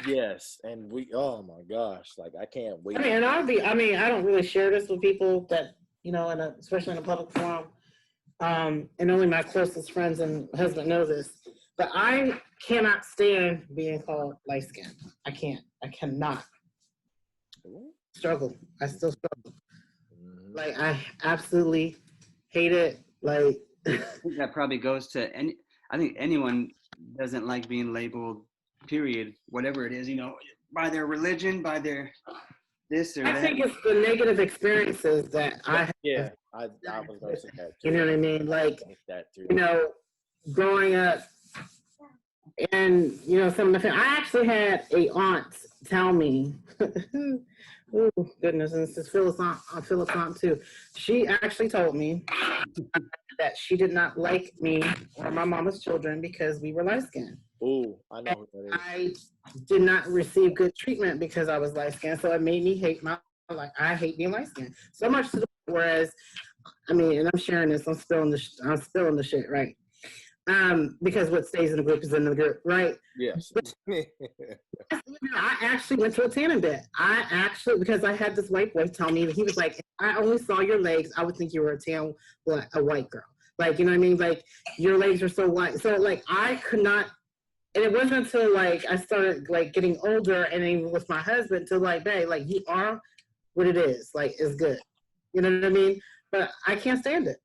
yes, and we. Oh my gosh, like I can't wait. I mean, and I don't really share this with people that, you know, especially in a public forum. And only my closest friends and husband know this. But I cannot stand being called light skinned. I cannot. Struggle. I still struggle. Like, I absolutely hate it. Like, I think that probably goes to I think anyone doesn't like being labeled, period, whatever it is, you know, by their religion, by their this or that. I think it's the negative experiences that I have. Yeah, I was going to say that too. You know what I mean? Like, that too. you know, growing up, and you know, some of the I actually had a aunt tell me, oh goodness, and this is Philip's aunt too. She actually told me that she did not like me or my mama's children because we were light skinned. Oh, I know who that is. I did not receive good treatment because I was light skinned, so it made me hate I hate being light skinned so much. To the whereas, I mean, and I'm sharing this, I'm spilling the shit, right? Because what stays in the group is in the group, right? Yes. I actually went to a tanning bed. Because I had this white boy tell me that he was like, if I only saw your legs, I would think you were a white girl. Like, you know what I mean? Like, your legs are so white. So, like, I could not, and it wasn't until, like, I started, like, getting older and even with my husband to, like, babe, like, you are what it is. Like, it's good. You know what I mean? But I can't stand it.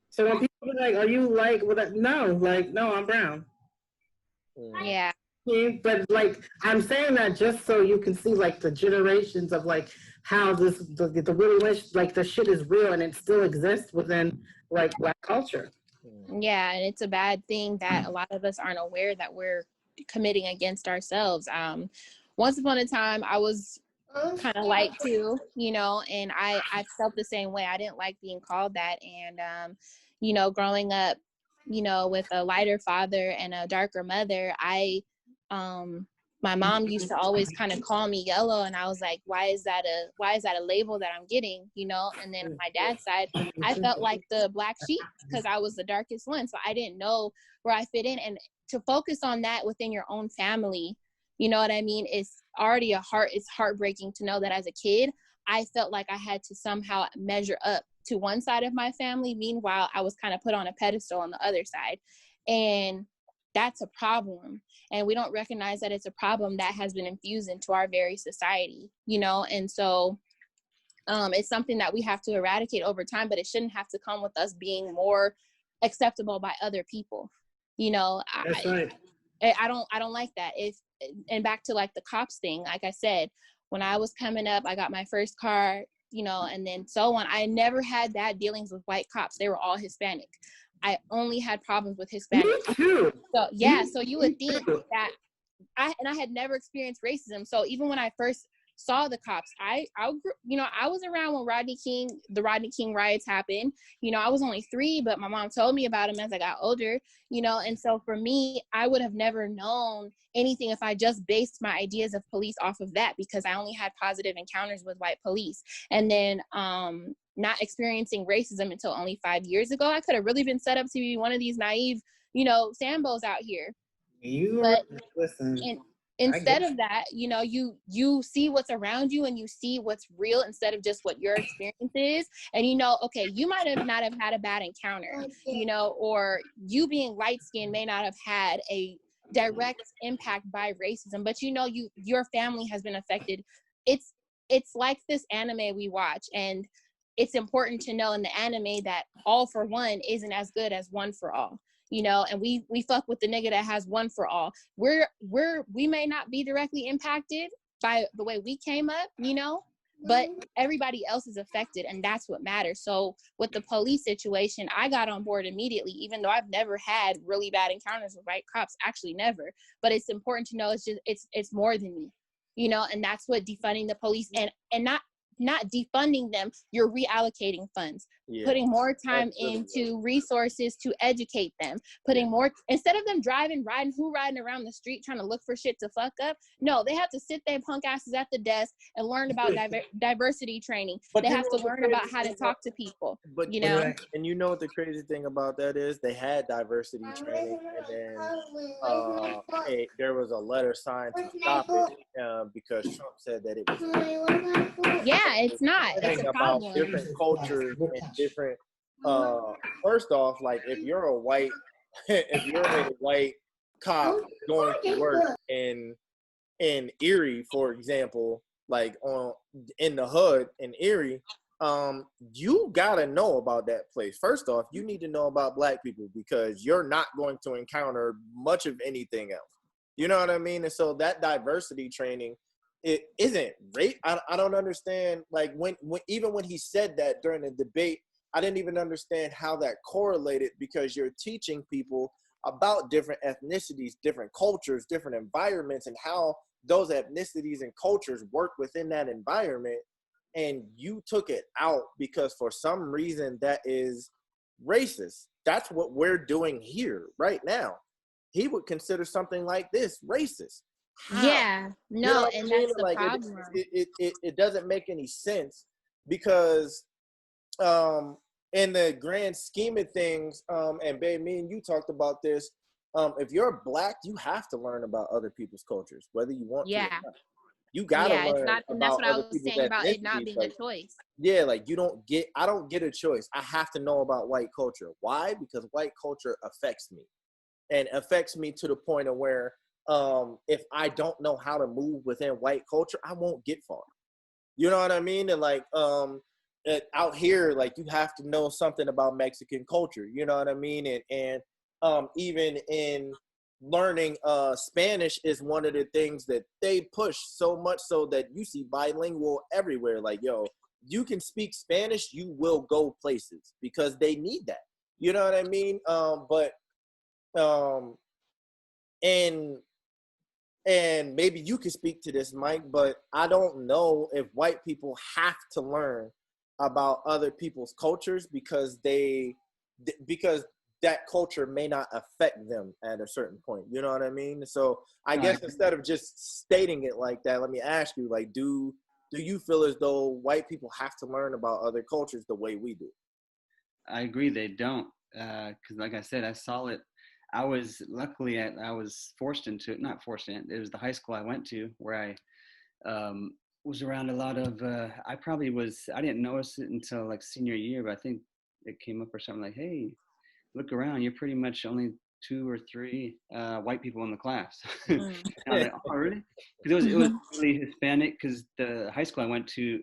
So when people are like, are you like, no, I'm brown. Yeah. But like, I'm saying that just so you can see like the generations of like how the really like the shit is real and it still exists within like Black culture. Yeah, and it's a bad thing that a lot of us aren't aware that we're committing against ourselves. Once upon a time, I was kind of light too, you know, and I felt the same way. I didn't like being called that. And, you know, growing up, you know, with a lighter father and a darker mother, my mom used to always kind of call me yellow, and I was like, why is that a label that I'm getting, you know? And then on my dad's side, I felt like the black sheep because I was the darkest one, so I didn't know where I fit in. And to focus on that within your own family, you know what I mean, it's already it's heartbreaking to know that as a kid I felt like I had to somehow measure up to one side of my family. Meanwhile, I was kind of put on a pedestal on the other side, and that's a problem. And we don't recognize that it's a problem that has been infused into our very society, you know? And so it's something that we have to eradicate over time, but it shouldn't have to come with us being more acceptable by other people. You know, That's right. I don't like that. And back to like the cops thing, like I said, when I was coming up, I got my first car, you know, and then so on. I never had bad dealings with white cops. They were all Hispanic. I only had problems with Hispanic. Me too. So yeah, so you would think that I had never experienced racism. So even when I first saw the cops, I was around when the Rodney King riots happened. You know, I was only 3, but my mom told me about him as I got older, you know. And so for me, I would have never known anything if I just based my ideas of police off of that, because I only had positive encounters with white police. And then not experiencing racism until only 5 years ago. I could have really been set up to be one of these naive, you know, Sambos out here. Instead of that, you know, you see what's around you and you see what's real instead of just what your experience is. And you know, okay, you might have not have had a bad encounter, you know, or you being light skinned may not have had a direct impact by racism, but you know, your family has been affected. It's like this anime we watch, and it's important to know in the anime that all for one isn't as good as one for all. you know, and we fuck with the nigga that has one for all. We may not be directly impacted by the way we came up, you know, but everybody else is affected, and that's what matters. So with the police situation, I got on board immediately, even though I've never had really bad encounters with white cops, actually never. But it's important to know it's more than me, you know, and that's what defunding the police and not defunding them, you're reallocating funds, putting more time into resources to educate them, putting more, instead of them riding around the street trying to look for shit to fuck up. No, they have to sit their punk asses at the desk and learn about diversity training. But they have to learn about how to talk to people, but you know? And you know what the crazy thing about that is? They had diversity training, and then there was a letter signed to stop it because Trump said that it was. Yeah, it's not. It's a problem. About different cultures and different. First off, like if you're a white cop going to work in Erie, for example, like in the hood in Erie, you gotta know about that place. First off, you need to know about black people because you're not going to encounter much of anything else. You know what I mean? And so that diversity training, it isn't rape. I don't understand. Like when even when he said that during the debate, I didn't even understand how that correlated, because you're teaching people about different ethnicities, different cultures, different environments, and how those ethnicities and cultures work within that environment. And you took it out because for some reason that is racist. That's what we're doing here right now. He would consider something like this racist. How? Yeah, no, you know, and that's the like, problem. It doesn't make any sense because in the grand scheme of things, and babe, me and you talked about this, if you're black, you have to learn about other people's cultures, whether you want to or not. You gotta learn it's not, and that's what I was saying about it not being like, a choice. Yeah, like I don't get a choice. I have to know about white culture. Why? Because white culture affects me, and affects me to the point of where if I don't know how to move within white culture, I won't get far. You know what I mean? And like out here, like you have to know something about Mexican culture. You know what I mean? And even in learning Spanish is one of the things that they push so much so that you see bilingual everywhere. Like, yo, you can speak Spanish, you will go places because they need that. You know what I mean? And maybe you can speak to this, Mike, but I don't know if white people have to learn about other people's cultures because that culture may not affect them at a certain point. You know what I mean? So I guess instead of just stating it like that, let me ask you, like, do you feel as though white people have to learn about other cultures the way we do? I agree they don't. Because like I said, I saw it. I was forced into it, not forced in it. It was the high school I went to where I was around a lot of, I didn't notice it until like senior year, but I think it came up or something like, hey, look around, you're pretty much only 2 or 3 white people in the class. And I was like, oh, really? Because it was really Hispanic, because the high school I went to,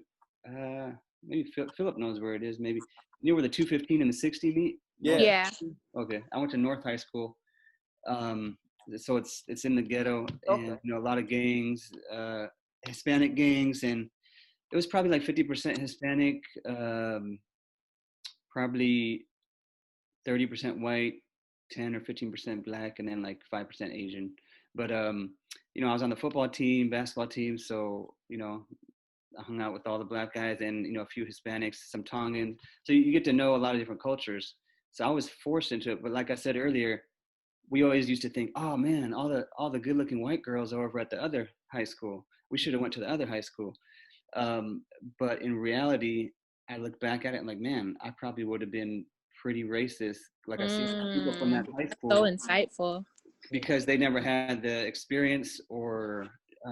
maybe Phillip knows where it is, maybe. You know where the 215 and the 60 meet? Yeah. Okay, I went to North High School. So it's in the ghetto, and you know, a lot of gangs, Hispanic gangs, and it was probably like 50% Hispanic, probably 30% white, 10 or 15% black, and then like 5% Asian. But you know, I was on the football team, basketball team, so you know, I hung out with all the black guys and, you know, a few Hispanics, some Tongans. So you get to know a lot of different cultures. So I was forced into it. But like I said earlier, we always used to think, oh man, all the good looking white girls are over at the other high school. We should have went to the other high school. But in reality, I look back at it and like, man, I probably would have been pretty racist. Like I see people from that high school. So insightful. Because they never had the experience or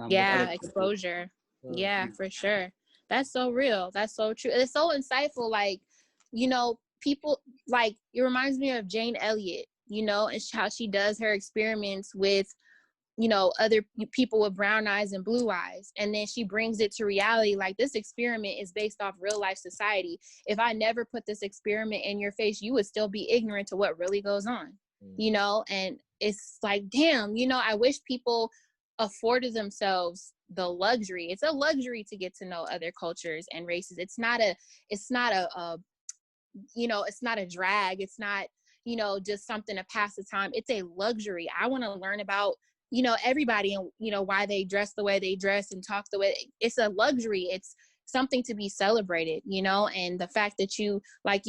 exposure. Yeah, for sure. That's so real. That's so true. It's so insightful. Like, you know, people, like, it reminds me of Jane Elliott, you know, and how she does her experiments with, you know, other people with brown eyes and blue eyes. And then she brings it to reality. Like, this experiment is based off real life society. If I never put this experiment in your face, you would still be ignorant to what really goes on. you know, and it's like, damn, you know, I wish people afforded themselves the luxury. It's a luxury to get to know other cultures and races. It's not a you know, it's not a drag. It's not, you know, just something to pass the time. It's a luxury. I want to learn about, you know, everybody and, you know, why they dress the way they dress and talk the way. It's a luxury. It's something to be celebrated, you know, and the fact that you put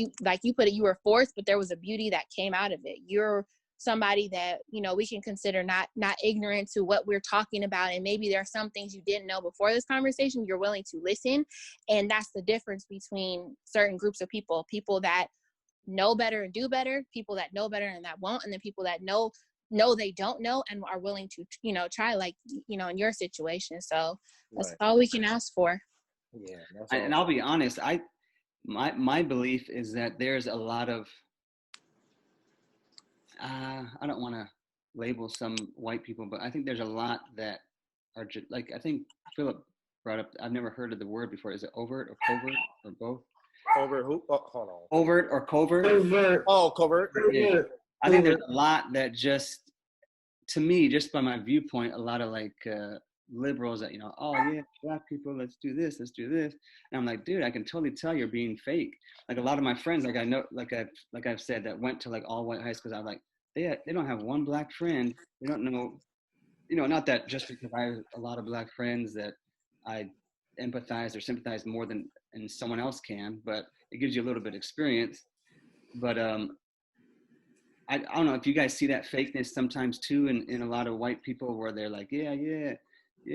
it, you were forced, but there was a beauty that came out of it. You're somebody that, you know, we can consider not ignorant to what we're talking about, and maybe there are some things you didn't know before this conversation. You're willing to listen, and that's the difference between certain groups of people that know better and do better, people that know better and that won't, and then people that know they don't know and are willing to, you know, try, like, you know, in your situation. So that's all we can ask for. Yeah, and I'll be honest, my belief is that there's a lot of I don't want to label some white people, but I think there's a lot that are just, like, I think Phillip brought up, I've never heard of the word before. Is it overt or covert or both? Overt who? Oh, hold on. Overt or covert? Covert. Oh, covert. Yeah. I think there's a lot that just, to me, just by my viewpoint, a lot of like liberals that, you know, oh yeah, black people, let's do this. And I'm like, dude, I can totally tell you're being fake. Like a lot of my friends, like I know, like I've said, that went to like all white high schools, I'm like, they don't have one black friend. They don't know, you know, not that just because I have a lot of black friends that I empathize or sympathize more than and someone else can, but it gives you a little bit of experience. But I don't know if you guys see that fakeness sometimes too in a lot of white people, where they're like, yeah,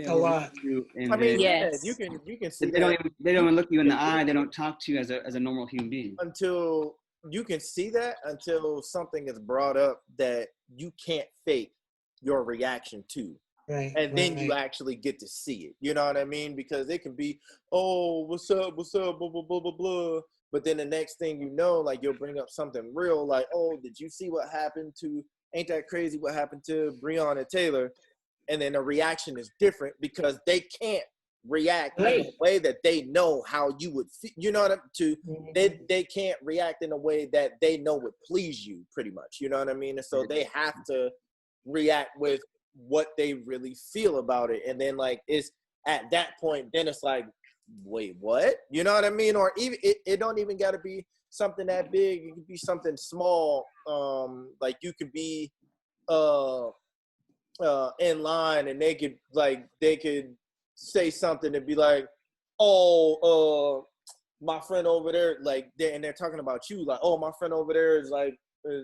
a lot. And I mean, yes. you can see they don't even look you in the eye. They don't talk to you as a normal human being. Until you can see that, until something is brought up that you can't fake your reaction to. Right, and then you actually get to see it. You know what I mean? Because it can be, oh, what's up, blah, blah, blah, blah, blah. But then the next thing you know, like, you'll bring up something real, like, oh, did you see what happened to, ain't that crazy what happened to Breonna Taylor? And then the reaction is different because they can't react in a way that they know how you would feel. You know what I mean? They can't react in a way that they know would please you, pretty much. You know what I mean? And so they have to react with what they really feel about it. And then, like, it's at that point, then it's like, wait, what? You know what I mean? Or even it don't even got to be something that big. It could be something small. Like, you could be in line, and they could say something and be like, oh, my friend over there, like, they're talking about you, like, oh, my friend over there is like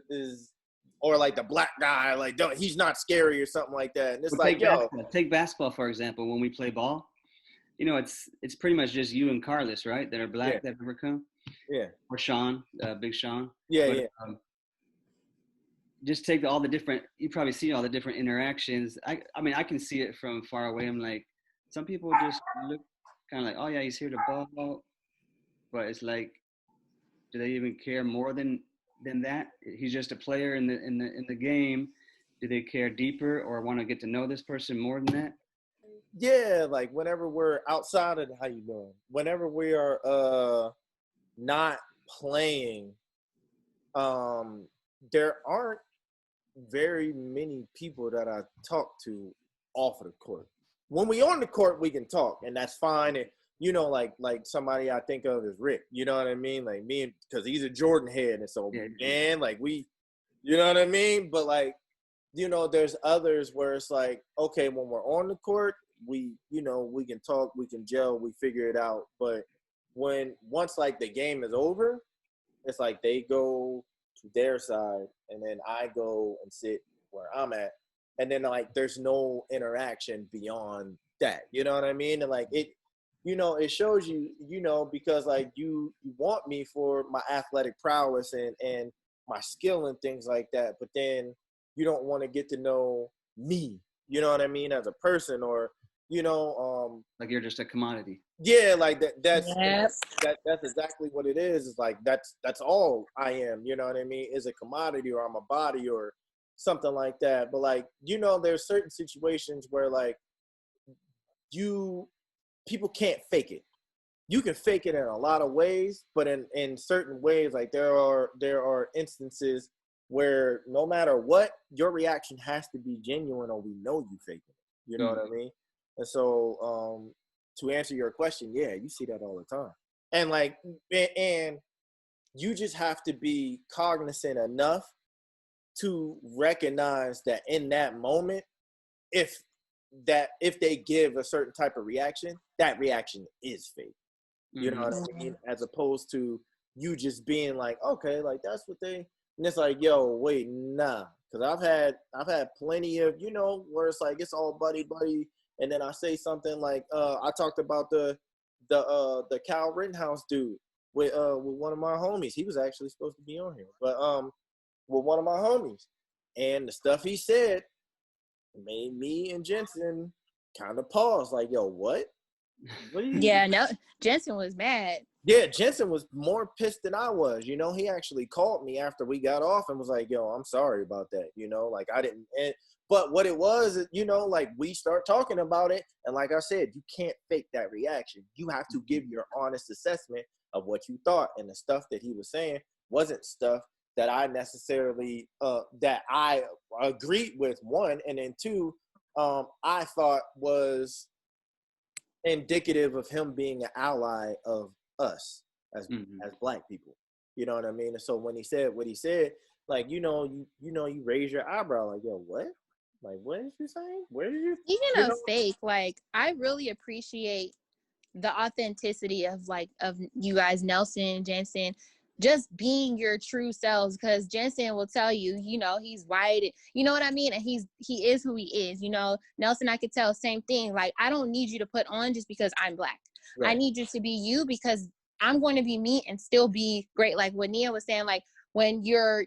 is or like the black guy, like, he's not scary or something like that. And it's like, take basketball for example. When we play ball, you know, it's pretty much just you and Carlos, right? That are black, that ever come. Yeah. Or Sean, Big Sean. Yeah, but, yeah. Just take all the different, you probably see all the different interactions. I mean, I can see it from far away. I'm like, some people just look kind of like, oh yeah, he's here to ball. But it's like, do they even care more than that? He's just a player in the game. Do they care deeper or want to get to know this person more than that? Yeah, like, whenever we're outside of, how you doing? Whenever we are not playing, there aren't very many people that I talk to off of the court. When we on the court, we can talk, and that's fine. And, you know, like somebody I think of is Rick. You know what I mean? Like, me, because he's a Jordan head, and so, man, like, we, you know what I mean? But, like, you know, there's others where it's like, okay, when we're on the court, we, you know, we can talk, we can gel, we figure it out. But once like the game is over, it's like they go to their side, and then I go and sit where I'm at, and then, like, there's no interaction beyond that. You know what I mean? And, like, it, you know, it shows you, you know, because, like, you want me for my athletic prowess and my skill and things like that, but then you don't want to get to know me, you know what I mean, as a person, or, you know, like you're just a commodity. Yeah, like that's exactly what it is. It's like that's all I am, you know what I mean, is a commodity, or I'm a body or something like that. But, like, you know, there's certain situations where, like, people can't fake it. You can fake it in a lot of ways, but in certain ways, like, there are instances where no matter what, your reaction has to be genuine or we know you faking it. You know what I mean? And so to answer your question, yeah, you see that all the time. And like, and you just have to be cognizant enough to recognize that in that moment, if they give a certain type of reaction, that reaction is fake. You know what I mean? As opposed to you just being like, okay, like that's what they, and it's like, yo, wait, nah. Because I've had plenty of, you know, where it's like it's all buddy, and then I say something like, I talked about the Kyle Rittenhouse dude with one of my homies. He was actually supposed to be on here, but with one of my homies, and the stuff he said made me and Jentzen kind of pause, like, yo, what? What are you? Yeah, no, Jentzen was mad. Yeah, Jentzen was more pissed than I was. You know, he actually called me after we got off and was like, yo, I'm sorry about that. You know, like I didn't. But what it was, you know, like we start talking about it. And like I said, you can't fake that reaction. You have to give your honest assessment of what you thought. And the stuff that he was saying wasn't stuff that I necessarily, that I agreed with, one. And then two, I thought was indicative of him being an ally of us as Black people. You know what I mean? And so when he said what he said, like, you raise your eyebrow, like, yo, what? Like, what is you saying? Where did you? Speaking of fake, like, I really appreciate the authenticity of you guys, Nelson, Jentzen, just being your true selves, because Jentzen will tell you, you know, he's white, you know what I mean? And he is who he is, you know. Nelson, I could tell same thing. Like, I don't need you to put on just because I'm Black. Right. I need you to be you because I'm going to be me and still be great. Like what Nia was saying, like when you're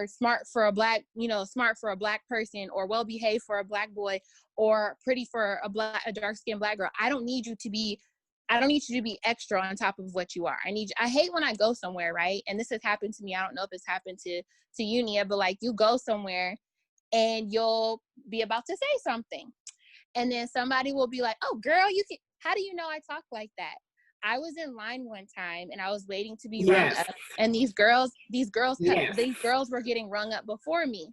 smart for a Black, you know, smart for a Black person, or well behaved for a Black boy, or pretty for a dark skinned Black girl, I don't need you to be extra on top of what you are. I hate when I go somewhere, right? And this has happened to me. I don't know if it's happened to you, Nia, but like you go somewhere and you'll be about to say something. And then somebody will be like, oh, girl, how do you know I talk like that? I was in line one time and I was waiting to be rung up, and these girls were getting rung up before me.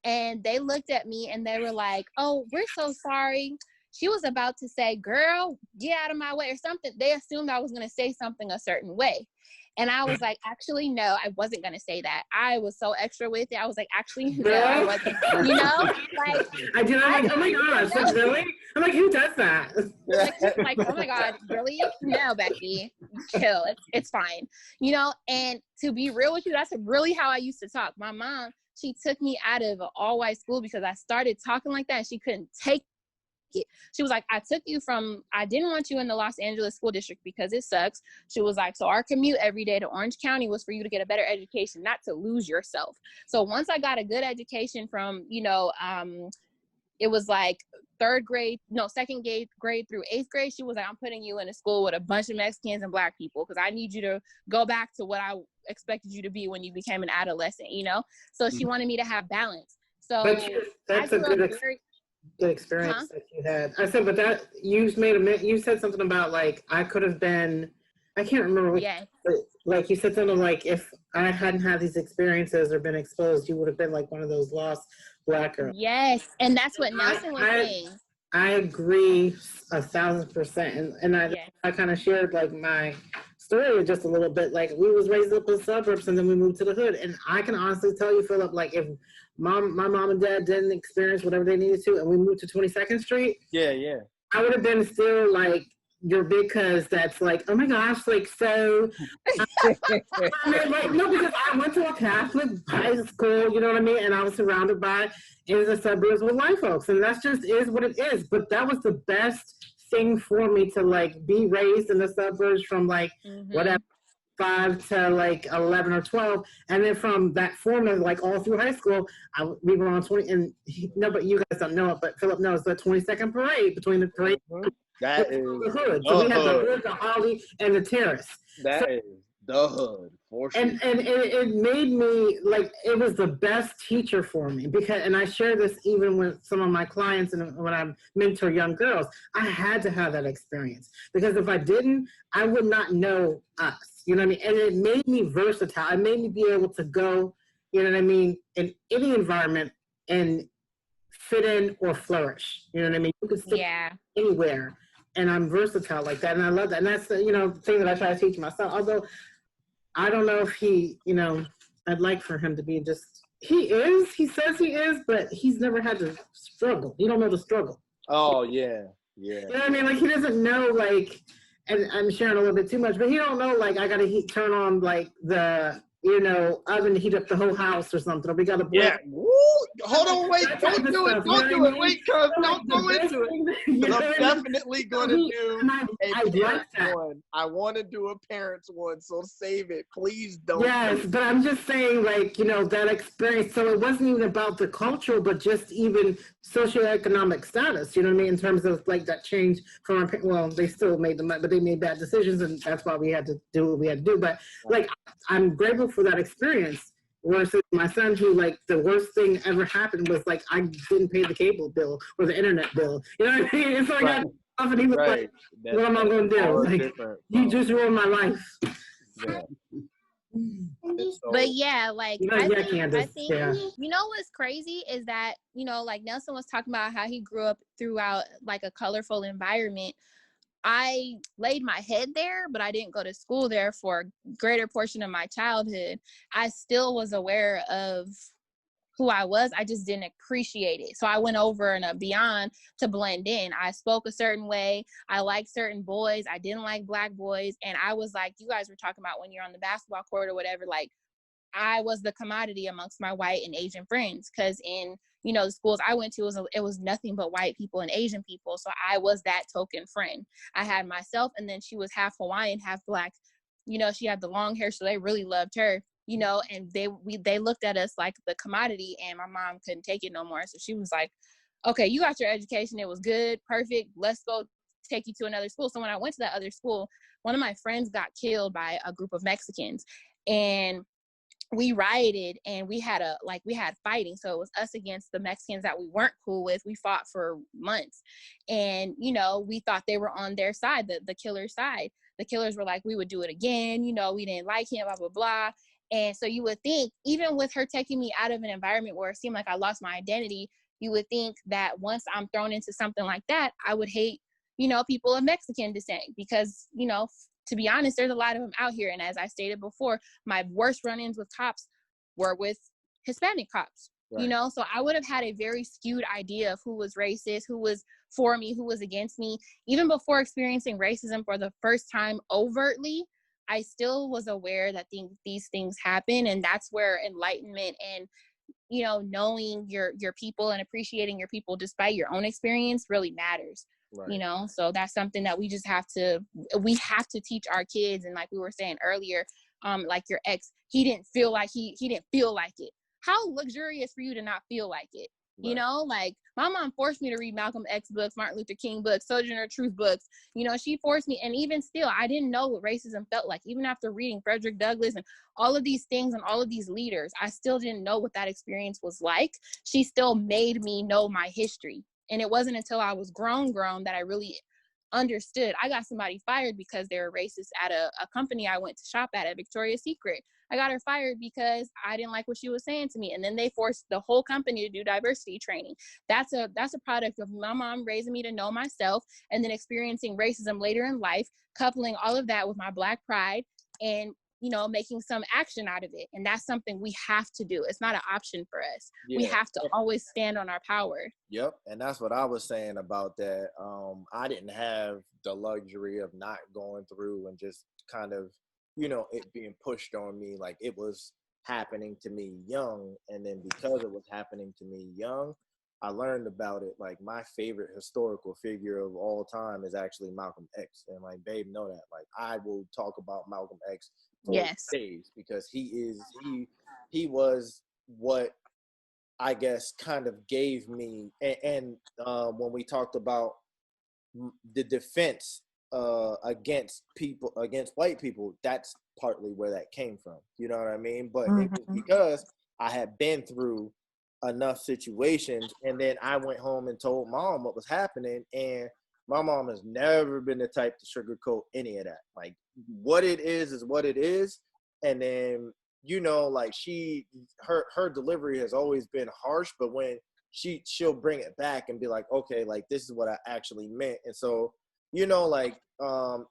And they looked at me and they were like, oh, we're so sorry. She was about to say, girl, get out of my way or something. They assumed I was going to say something a certain way. And I was like, actually, no, I wasn't going to say that. I was so extra with it. I was like, actually, no, I wasn't. You know? Like, I do. I'm like, oh my gosh, like, really? I'm like, who does that? Like, oh my God, really? No, Becky, chill. It's fine. You know? And to be real with you, that's really how I used to talk. My mom, she took me out of an all-white school because I started talking like that and she couldn't take it. She was like, I didn't want you in the Los Angeles school district because it sucks. She was like, so our commute every day to Orange County was for you to get a better education, not to lose yourself. So once I got a good education from, you know, it was like second grade through 8th grade, she was like, I'm putting you in a school with a bunch of Mexicans and Black people because I need you to go back to what I expected you to be when you became an adolescent, you know? So she wanted me to have balance. So that's a good experience that you had. I said, but that you said something about like I could have been, I can't remember what, but like you said something like if I hadn't had these experiences or been exposed, you would have been like one of those lost Black girls. Yes, and that's what Nelson was saying. I agree 1,000%, and I kind of shared like my story just a little bit. Like we was raised up in the suburbs and then we moved to the hood, and I can honestly tell you, Phillip, like if my mom and dad didn't experience whatever they needed to and we moved to 22nd Street, I would have been still like your big cuz that's like, oh my gosh, like so like, no, because I went to a Catholic high school, you know what I mean, and I was surrounded by in the suburbs with white folks, and that's just is what it is. But that was the best thing for me to like be raised in the suburbs from like whatever 5 to like 11 or 12, and then from that formative, like all through high school, we were on 20. And no, but you guys don't know it, but Phillip knows the 22nd parade between the parade. That is the hood. So we had the hood, the Holly, and the Terrace. That is the hood for sure. And it made me like it was the best teacher for me because, and I share this even with some of my clients and when I mentor young girls, I had to have that experience because if I didn't, I would not know us. You know what I mean? And it made me versatile. It made me be able to go you know what I mean, in any environment and fit in or flourish. You know what I mean? You can stick anywhere. And I'm versatile like that. And I love that. And that's the, the thing that I try to teach myself. Although I don't know if he, I'd like for him to be just, he says he is, but he's never had to struggle. He don't know the struggle. Oh, yeah. Yeah. You know what I mean? Like, he doesn't know, like, and I'm sharing a little bit too much, but he don't know, like, I got to turn on, like, the, oven to heat up the whole house or something. Or we got to boil. Yeah. Woo! Hold on, wait. Don't do it. Don't do it. Wait, cuz. Don't go into it. Because I'm definitely going to do a parents one. I want to do a parents one, so save it. Please don't. Yes, but I'm just saying, like, that experience. So it wasn't even about the cultural, but just even socioeconomic status, you know what I mean? In terms of, like, that change from, they still made but they made bad decisions, and that's why we had to do what we had to do. But, like, I'm grateful for that experience. Versus my son, who, like, the worst thing ever happened was, like, I didn't pay the cable bill or the internet bill. You know what I mean? It's like, I and he was like, what am I going to do? Like, you just ruined my life. Yeah. But yeah, like, I think yeah. You know what's crazy is that, like Nelson was talking about how he grew up throughout, like, a colorful environment. I laid my head there, but I didn't go to school there for a greater portion of my childhood. I still was aware of who I was. I just didn't appreciate it. So I went over and beyond to blend in. I spoke a certain way. I liked certain boys. I didn't like black boys. And I was like, you guys were talking about when you're on the basketball court or whatever, like, I was the commodity amongst my white and Asian friends, because in the schools I went to, it was nothing but white people and Asian people. So I was that token friend. I had myself, and then she was half Hawaiian, half black. She had the long hair, so they really loved her. And they looked at us like the commodity, and my mom couldn't take it no more. So she was like, "Okay, you got your education. It was good, perfect. Let's go take you to another school." So when I went to that other school, one of my friends got killed by a group of Mexicans, and we rioted, and we had fighting. So it was us against the Mexicans that we weren't cool with. We fought for months, and we thought they were on their side, the killer's side. The killers were like, we would do it again. We didn't like him, blah, blah, blah. And so you would think, even with her taking me out of an environment where it seemed like I lost my identity, you would think that once I'm thrown into something like that, I would hate, people of Mexican descent, because, to be honest, there's a lot of them out here. And as I stated before, my worst run-ins with cops were with Hispanic cops, right. So I would have had a very skewed idea of who was racist, who was for me, who was against me. Even before experiencing racism for the first time overtly, I still was aware that these things happen. And that's where enlightenment and, knowing your people and appreciating your people despite your own experience really matters. Right. So that's something that we have to teach our kids. And like we were saying earlier, like your ex, he didn't feel like he didn't feel like it. How luxurious for you to not feel like it. Right. Like my mom forced me to read Malcolm X books, Martin Luther King books, Sojourner Truth books. She forced me. And even still, I didn't know what racism felt like. Even after reading Frederick Douglass and all of these things and all of these leaders, I still didn't know what that experience was like. She still made me know my history. And it wasn't until I was grown that I really understood. I got somebody fired because they were racist at a company I went to shop at Victoria's Secret. I got her fired because I didn't like what she was saying to me. And then they forced the whole company to do diversity training. That's a product of my mom raising me to know myself, and then experiencing racism later in life, coupling all of that with my Black pride, and making some action out of it. And that's something we have to do. It's not an option for us. Yeah. We have to always stand on our power. Yep. And that's what I was saying about that. I didn't have the luxury of not going through and just kind of, it being pushed on me. Like, it was happening to me young. And then because it was happening to me young, I learned about it. Like, my favorite historical figure of all time is actually Malcolm X. And like, babe, know that. Like, I will talk about Malcolm X for days, because he was what I guess kind of gave me, and when we talked about the defense against white people, that's partly where that came from. You know what I mean? But it was because I had been through enough situations, and then I went home and told mom what was happening, and my mom has never been the type to sugarcoat any of that. Like, what it is what it is. And then you know, like her delivery has always been harsh, but when she'll bring it back and be like, okay, like this is what I actually meant. And so, you know, like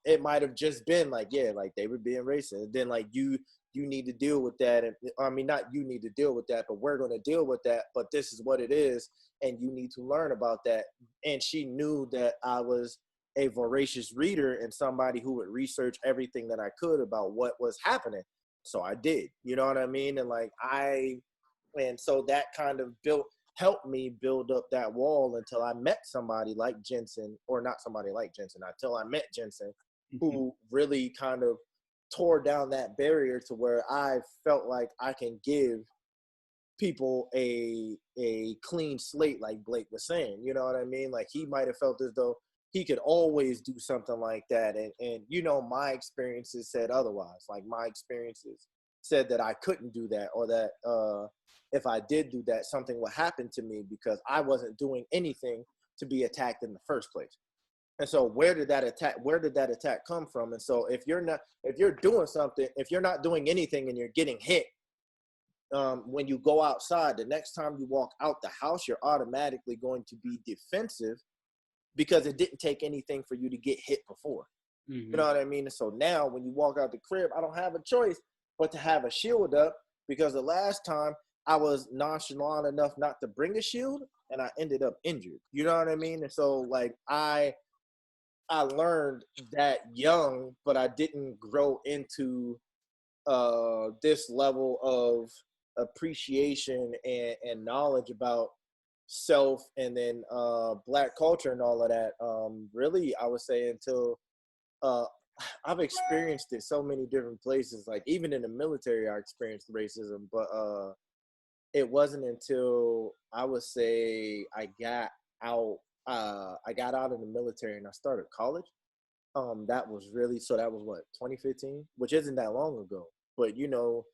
it might have just been like, yeah, like they were being racist. And then like you need to deal with that. And I mean, not you need to deal with that, but we're going to deal with that. But this is what it is. And you need to learn about that. And she knew that I was a voracious reader and somebody who would research everything that I could about what was happening. So I did, you know what I mean? And like and so that kind of helped me build up that wall until I met somebody like Jentzen, or not somebody like Jentzen, until I met Jentzen, who really kind of tore down that barrier to where I felt like I can give people a clean slate, like Blake was saying, you know what I mean? Like he might have felt as though he could always do something like that. And you know, my experiences said otherwise. Like my experiences said that I couldn't do that, or that if I did do that, something would happen to me because I wasn't doing anything to be attacked in the first place. And so where did that attack come from? And so if you're doing something, if you're not doing anything and you're getting hit, when you go outside, the next time you walk out the house, you're automatically going to be defensive because it didn't take anything for you to get hit before. You know what I mean? And so now when you walk out the crib, I don't have a choice but to have a shield up, because the last time I was nonchalant enough not to bring a shield and I ended up injured. You know what I mean? And so like I learned that young, but I didn't grow into this level of appreciation and knowledge about self and then Black culture and all of that. Really, I would say until I've experienced it so many different places. Like even in the military, I experienced racism, but it wasn't until I would say I got out of the military and I started college. That was what, 2015, which isn't that long ago. But you know,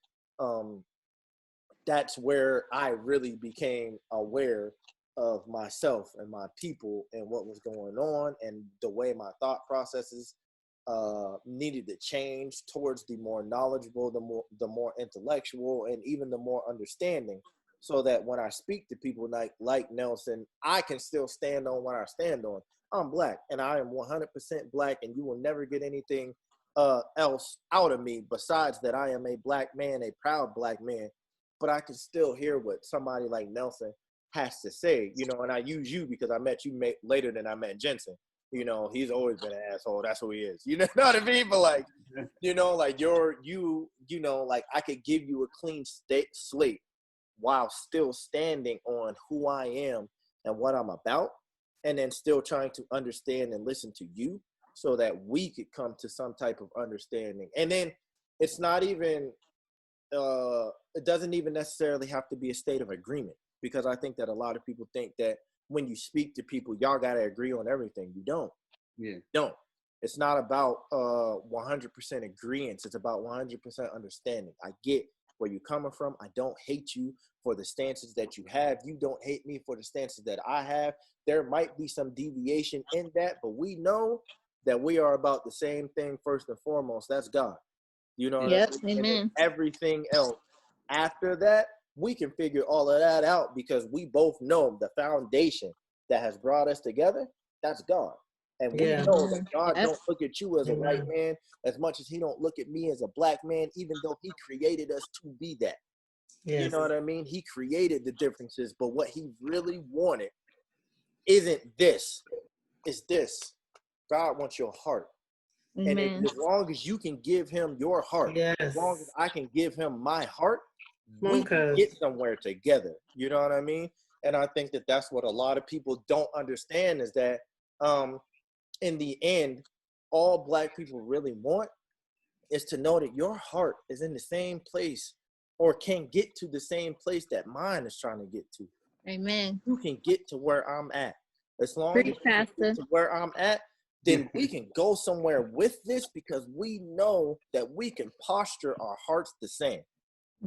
that's where I really became aware of myself and my people and what was going on, and the way my thought processes needed to change towards the more knowledgeable, the more intellectual, and even the more understanding, so that when I speak to people like Nelson, I can still stand on what I stand on. I'm Black, and I am 100% Black, and you will never get anything else out of me besides that I am a Black man, a proud Black man. But I can still hear what somebody like Nelson has to say, you know, and I use you because I met you later than I met Jentzen. You know, he's always been an asshole. That's who he is. You know what I mean? But like, you know, like you know, like I could give you a clean slate while still standing on who I am and what I'm about, and then still trying to understand and listen to you so that we could come to some type of understanding. And then it's not even, it doesn't even necessarily have to be a state of agreement, because I think that a lot of people think that when you speak to people, y'all got to agree on everything. You don't. Yeah. Don't. It's not about 100% agreement. It's about 100% understanding. I get where you're coming from. I don't hate you for the stances that you have. You don't hate me for the stances that I have. There might be some deviation in that, but we know that we are about the same thing first and foremost. That's God. You know what I mean? Amen. And everything else after that, we can figure all of that out, because we both know the foundation that has brought us together, that's God. And we know that God don't look at you as a white man as much as he don't look at me as a Black man, even though he created us to be that. Yes. You know what I mean? He created the differences, but what he really wanted isn't this. It's this. God wants your heart. Amen. And as long as you can give him your heart, as long as I can give him my heart, we can get somewhere together. You know what I mean? And I think that that's what a lot of people don't understand, is that in the end, all Black people really want is to know that your heart is in the same place, or can get to the same place that mine is trying to get to. Amen. You can get to where I'm at. As long as you can get to where I'm at, then we can go somewhere with this, because we know that we can posture our hearts the same.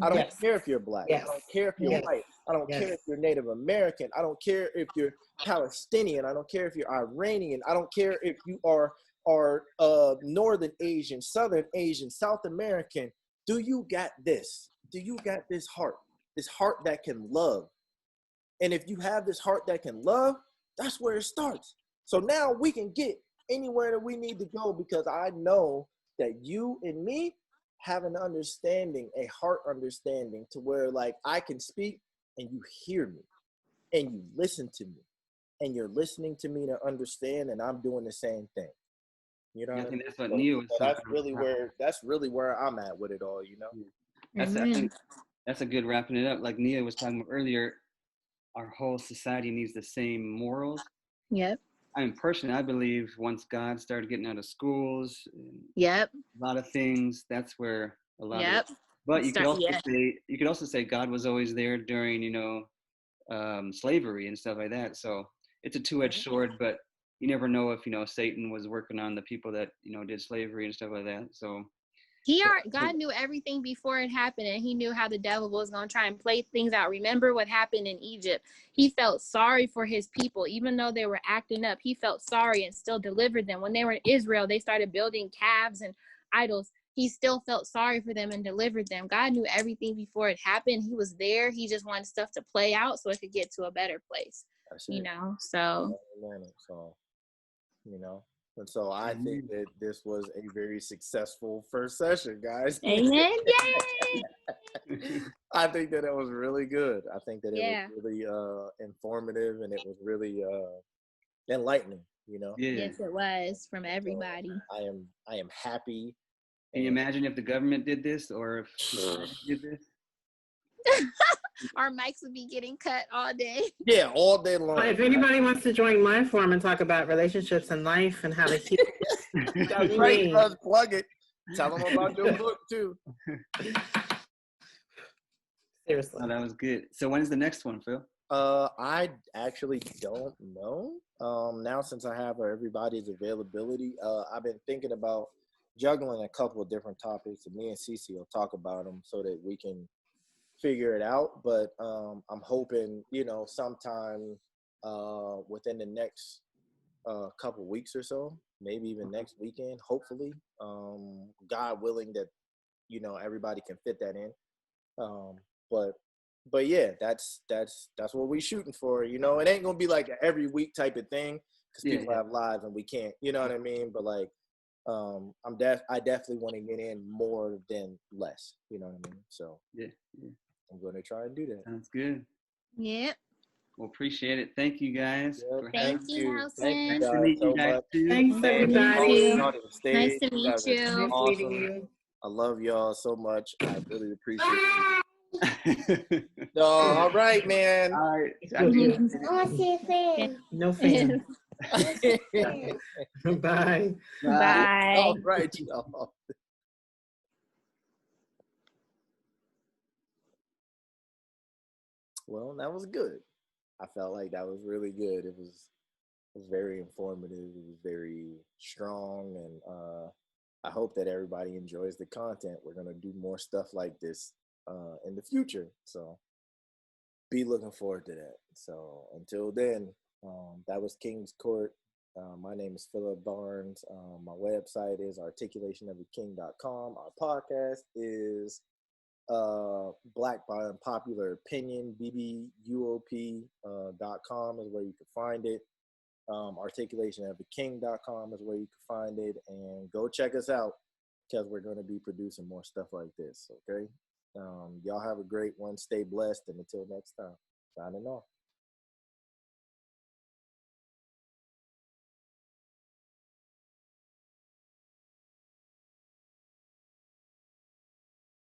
I don't care if you're Black. I don't care if you're white. I don't care if you're Native American. I don't care if you're Palestinian. I don't care if you're Iranian. I don't care if you are Northern Asian, Southern Asian, South American. Do you got this? do you got this heart that can love? And if you have this heart that can love, that's where it starts. So now we can get anywhere that we need to go, because I know that you and me have an understanding, a heart understanding, to where like I can speak and you hear me and you listen to me and you're listening to me to understand, and I'm doing the same thing. You know, I what I think mean? that's what Nia was That's talking really about. where I'm at with it all. You know. That's I think that's a good wrapping it up. Like Nia was talking about earlier, our whole society needs the same morals. Yep. I mean, personally, I believe once God started getting out of schools, Yep. a lot of things, that's where a lot Yep. of it. But you could also say God was always there during, slavery and stuff like that. So it's a two-edged sword, but you never know if, Satan was working on the people that, did slavery and stuff like that. So God knew everything before it happened, and he knew how the devil was going to try and play things out. Remember what happened in Egypt. He felt sorry for his people. Even though they were acting up, he felt sorry and still delivered them. When they were in Israel, they started building calves and idols. He still felt sorry for them and delivered them. God knew everything before it happened. He was there. He just wanted stuff to play out so it could get to a better place. So. And so I think that this was a very successful first session, guys. Amen. Yay! I think that it was really good. I think that it was really informative, and it was really enlightening, Yeah. Yes, it was, from everybody. So I am happy. Can you imagine if the government did this, or if did this? Our mics would be getting cut all day. Yeah, all day long. Well, if anybody wants to join my forum and talk about relationships and life and how to heal, that's right. Plug it. Tell them about your book too. Seriously. Oh, that was good. So when is the next one, Phil? I actually don't know. Now since I have everybody's availability, I've been thinking about juggling a couple of different topics, and me and Cici will talk about them so that we can figure it out. But I'm hoping, sometime within the next couple weeks or so, maybe even next weekend, hopefully, God willing, that everybody can fit that in. But yeah, that's what we're shooting for. It ain't gonna be like an every week type of thing, because people have lives and we can't. You know what I mean? But like, I definitely want to get in more than less. You know what I mean? So yeah. I'm gonna try and do that. Sounds good. Yep. Well, appreciate it. Thank you guys. Thank you, Nelson. Thank you Nice to meet you guys too. Thanks, everybody. Nice to meet you. Nice meeting you. I love y'all so much. I really appreciate you. All right, man. All right. No fan. Bye. Bye. All right, y'all. Well, that was good. I felt like that was really good. It was very informative. It was very strong, and I hope that everybody enjoys the content. We're gonna do more stuff like this in the future, so be looking forward to that. So until then, that was King's Court. My name is Phillip Barnes. My website is articulationoftheking.com. Our podcast is Black by Unpopular Opinion, bbuop.com is where you can find it. Articulationoftheking.com is where you can find it, and go check us out, because we're going to be producing more stuff like this. Okay, y'all have a great one. Stay blessed, and until next time, signing off.